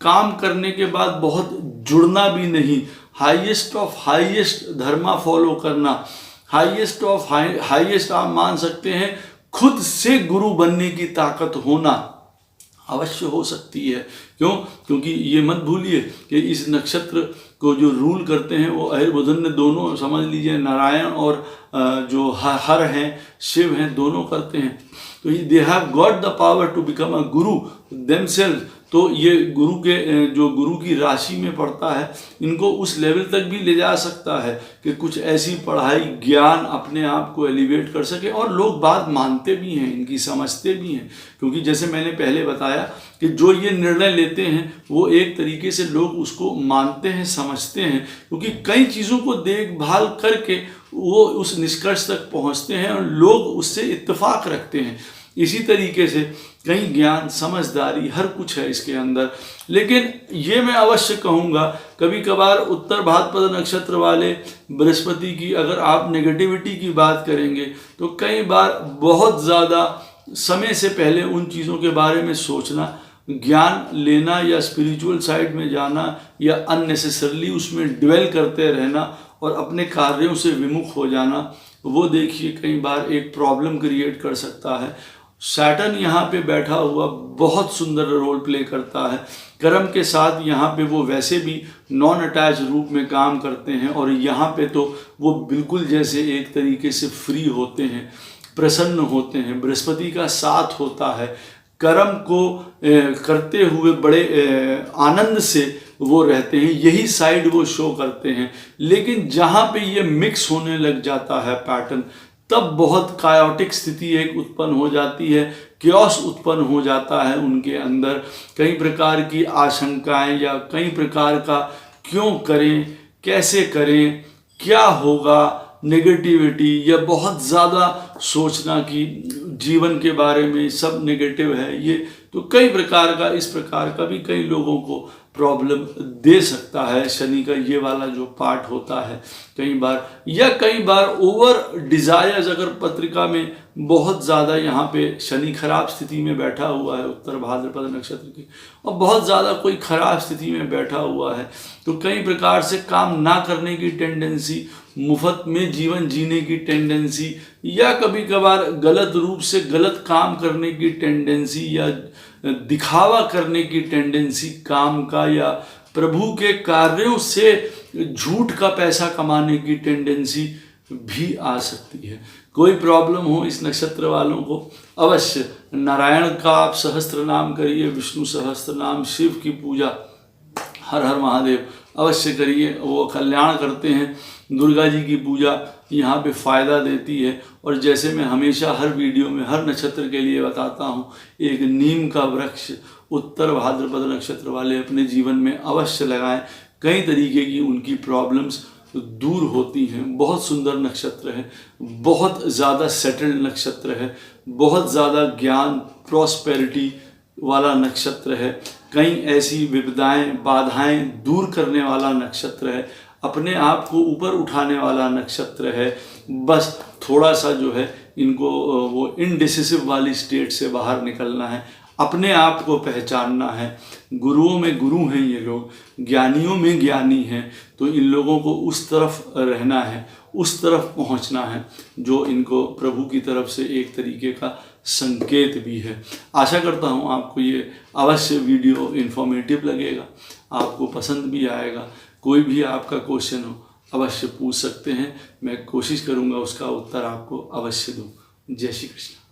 काम करने के बाद बहुत जुड़ना भी नहीं, highest of highest Dharma follow करना, हाईएस्ट ऑफ हाईएस्ट आप मान सकते हैं खुद से गुरु बनने की ताकत होना अवश्य हो सकती है। क्यों? क्योंकि ये मत भूलिए कि इस नक्षत्र को जो रूल करते हैं वो अहिर्बुधन ने दोनों, समझ लीजिए नारायण और जो हर हैं, शिव हैं, दोनों करते हैं। तो they have got the power to become a guru themselves. तो ये गुरु के जो गुरु की राशि में पड़ता है, इनको उस लेवल तक भी ले जा सकता है कि कुछ ऐसी पढ़ाई, ज्ञान अपने आप को एलिवेट कर सके, और लोग बात मानते भी हैं, इनकी समझते भी हैं। क्योंकि जैसे मैंने पहले बताया कि जो ये निर्णय लेते हैं वो एक तरीके से लोग उसको मानते हैं, समझते हैं, क्योंकि कई चीज़ों को देखभाल करके वो उस निष्कर्ष तक पहुंचते हैं और लोग उससे इत्तेफाक रखते हैं। इसी तरीके से कई ज्ञान, समझदारी, हर कुछ है इसके अंदर। लेकिन ये मैं अवश्य कहूँगा, कभी कभार उत्तर भाद्रपद नक्षत्र वाले बृहस्पति की अगर आप नेगेटिविटी की बात करेंगे तो कई बार बहुत ज़्यादा समय से पहले उन चीज़ों के बारे में सोचना, ज्ञान लेना या स्पिरिचुअल साइड में जाना, या अननेसेसरली उसमें ड्वेल करते रहना और अपने कार्यों से विमुख हो जाना, वो देखिए कई बार एक प्रॉब्लम क्रिएट कर सकता है। सैटर्न यहाँ पे बैठा हुआ बहुत सुंदर रोल प्ले करता है। कर्म के साथ यहाँ पे वो वैसे भी नॉन अटैच रूप में काम करते हैं, और यहाँ पे तो वो बिल्कुल जैसे एक तरीके से फ्री होते हैं, प्रसन्न होते हैं, बृहस्पति का साथ होता है। कर्म को करते हुए बड़े आनंद से वो रहते हैं, यही साइड वो शो करते हैं। लेकिन जहाँ पे ये मिक्स होने लग जाता है पैटर्न, तब बहुत कायोटिक स्थिति एक उत्पन्न हो जाती है, क्योस उत्पन्न हो जाता है उनके अंदर। कई प्रकार की आशंकाएं या कई प्रकार का क्यों करें, कैसे करें, क्या होगा, नेगेटिविटी, या बहुत ज़्यादा सोचना कि जीवन के बारे में सब नेगेटिव है, ये तो कई प्रकार का, इस प्रकार का भी कई लोगों को प्रॉब्लम दे सकता है। शनि का ये वाला जो पार्ट होता है कई बार, या कई बार ओवर डिज़ायर्स, अगर पत्रिका में बहुत ज़्यादा यहाँ पे शनि खराब स्थिति में बैठा हुआ है उत्तर भाद्रपद नक्षत्र की, और बहुत ज़्यादा कोई खराब स्थिति में बैठा हुआ है, तो कई प्रकार से काम ना करने की टेंडेंसी, मुफ्त में जीवन जीने की टेंडेंसी, या कभी कभार गलत रूप से गलत काम करने की टेंडेंसी, या दिखावा करने की टेंडेंसी काम का, या प्रभु के कार्यों से झूठ का पैसा कमाने की टेंडेंसी भी आ सकती है। कोई प्रॉब्लम हो इस नक्षत्र वालों को, अवश्य नारायण का आप सहस्त्र नाम करिए, विष्णु सहस्त्र नाम, शिव की पूजा, हर हर महादेव अवश्य करिए, वो कल्याण करते हैं। दुर्गा जी की पूजा यहाँ पे फ़ायदा देती है। और जैसे मैं हमेशा हर वीडियो में हर नक्षत्र के लिए बताता हूँ, एक नीम का वृक्ष उत्तर भाद्रपद नक्षत्र वाले अपने जीवन में अवश्य लगाएं। कई तरीके की उनकी प्रॉब्लम्स दूर होती हैं। बहुत सुंदर नक्षत्र है, बहुत ज़्यादा सेटल्ड नक्षत्र है, बहुत ज़्यादा ज्ञान, प्रॉस्पेरिटी वाला नक्षत्र है। कई ऐसी विपदाएं, बाधाएं दूर करने वाला नक्षत्र है, अपने आप को ऊपर उठाने वाला नक्षत्र है। बस थोड़ा सा जो है इनको वो इनडिसिसिव वाली स्टेट से बाहर निकलना है, अपने आप को पहचानना है। गुरुओं में गुरु हैं ये लोग, ज्ञानियों में ज्ञानी हैं, तो इन लोगों को उस तरफ रहना है, उस तरफ पहुंचना है जो इनको प्रभु की तरफ से एक तरीके का संकेत भी है। आशा करता हूँ आपको ये अवश्य वीडियो इन्फॉर्मेटिव लगेगा, आपको पसंद भी आएगा। कोई भी आपका क्वेश्चन हो अवश्य पूछ सकते हैं, मैं कोशिश करूँगा उसका उत्तर आपको अवश्य दूँ। जय श्री कृष्ण।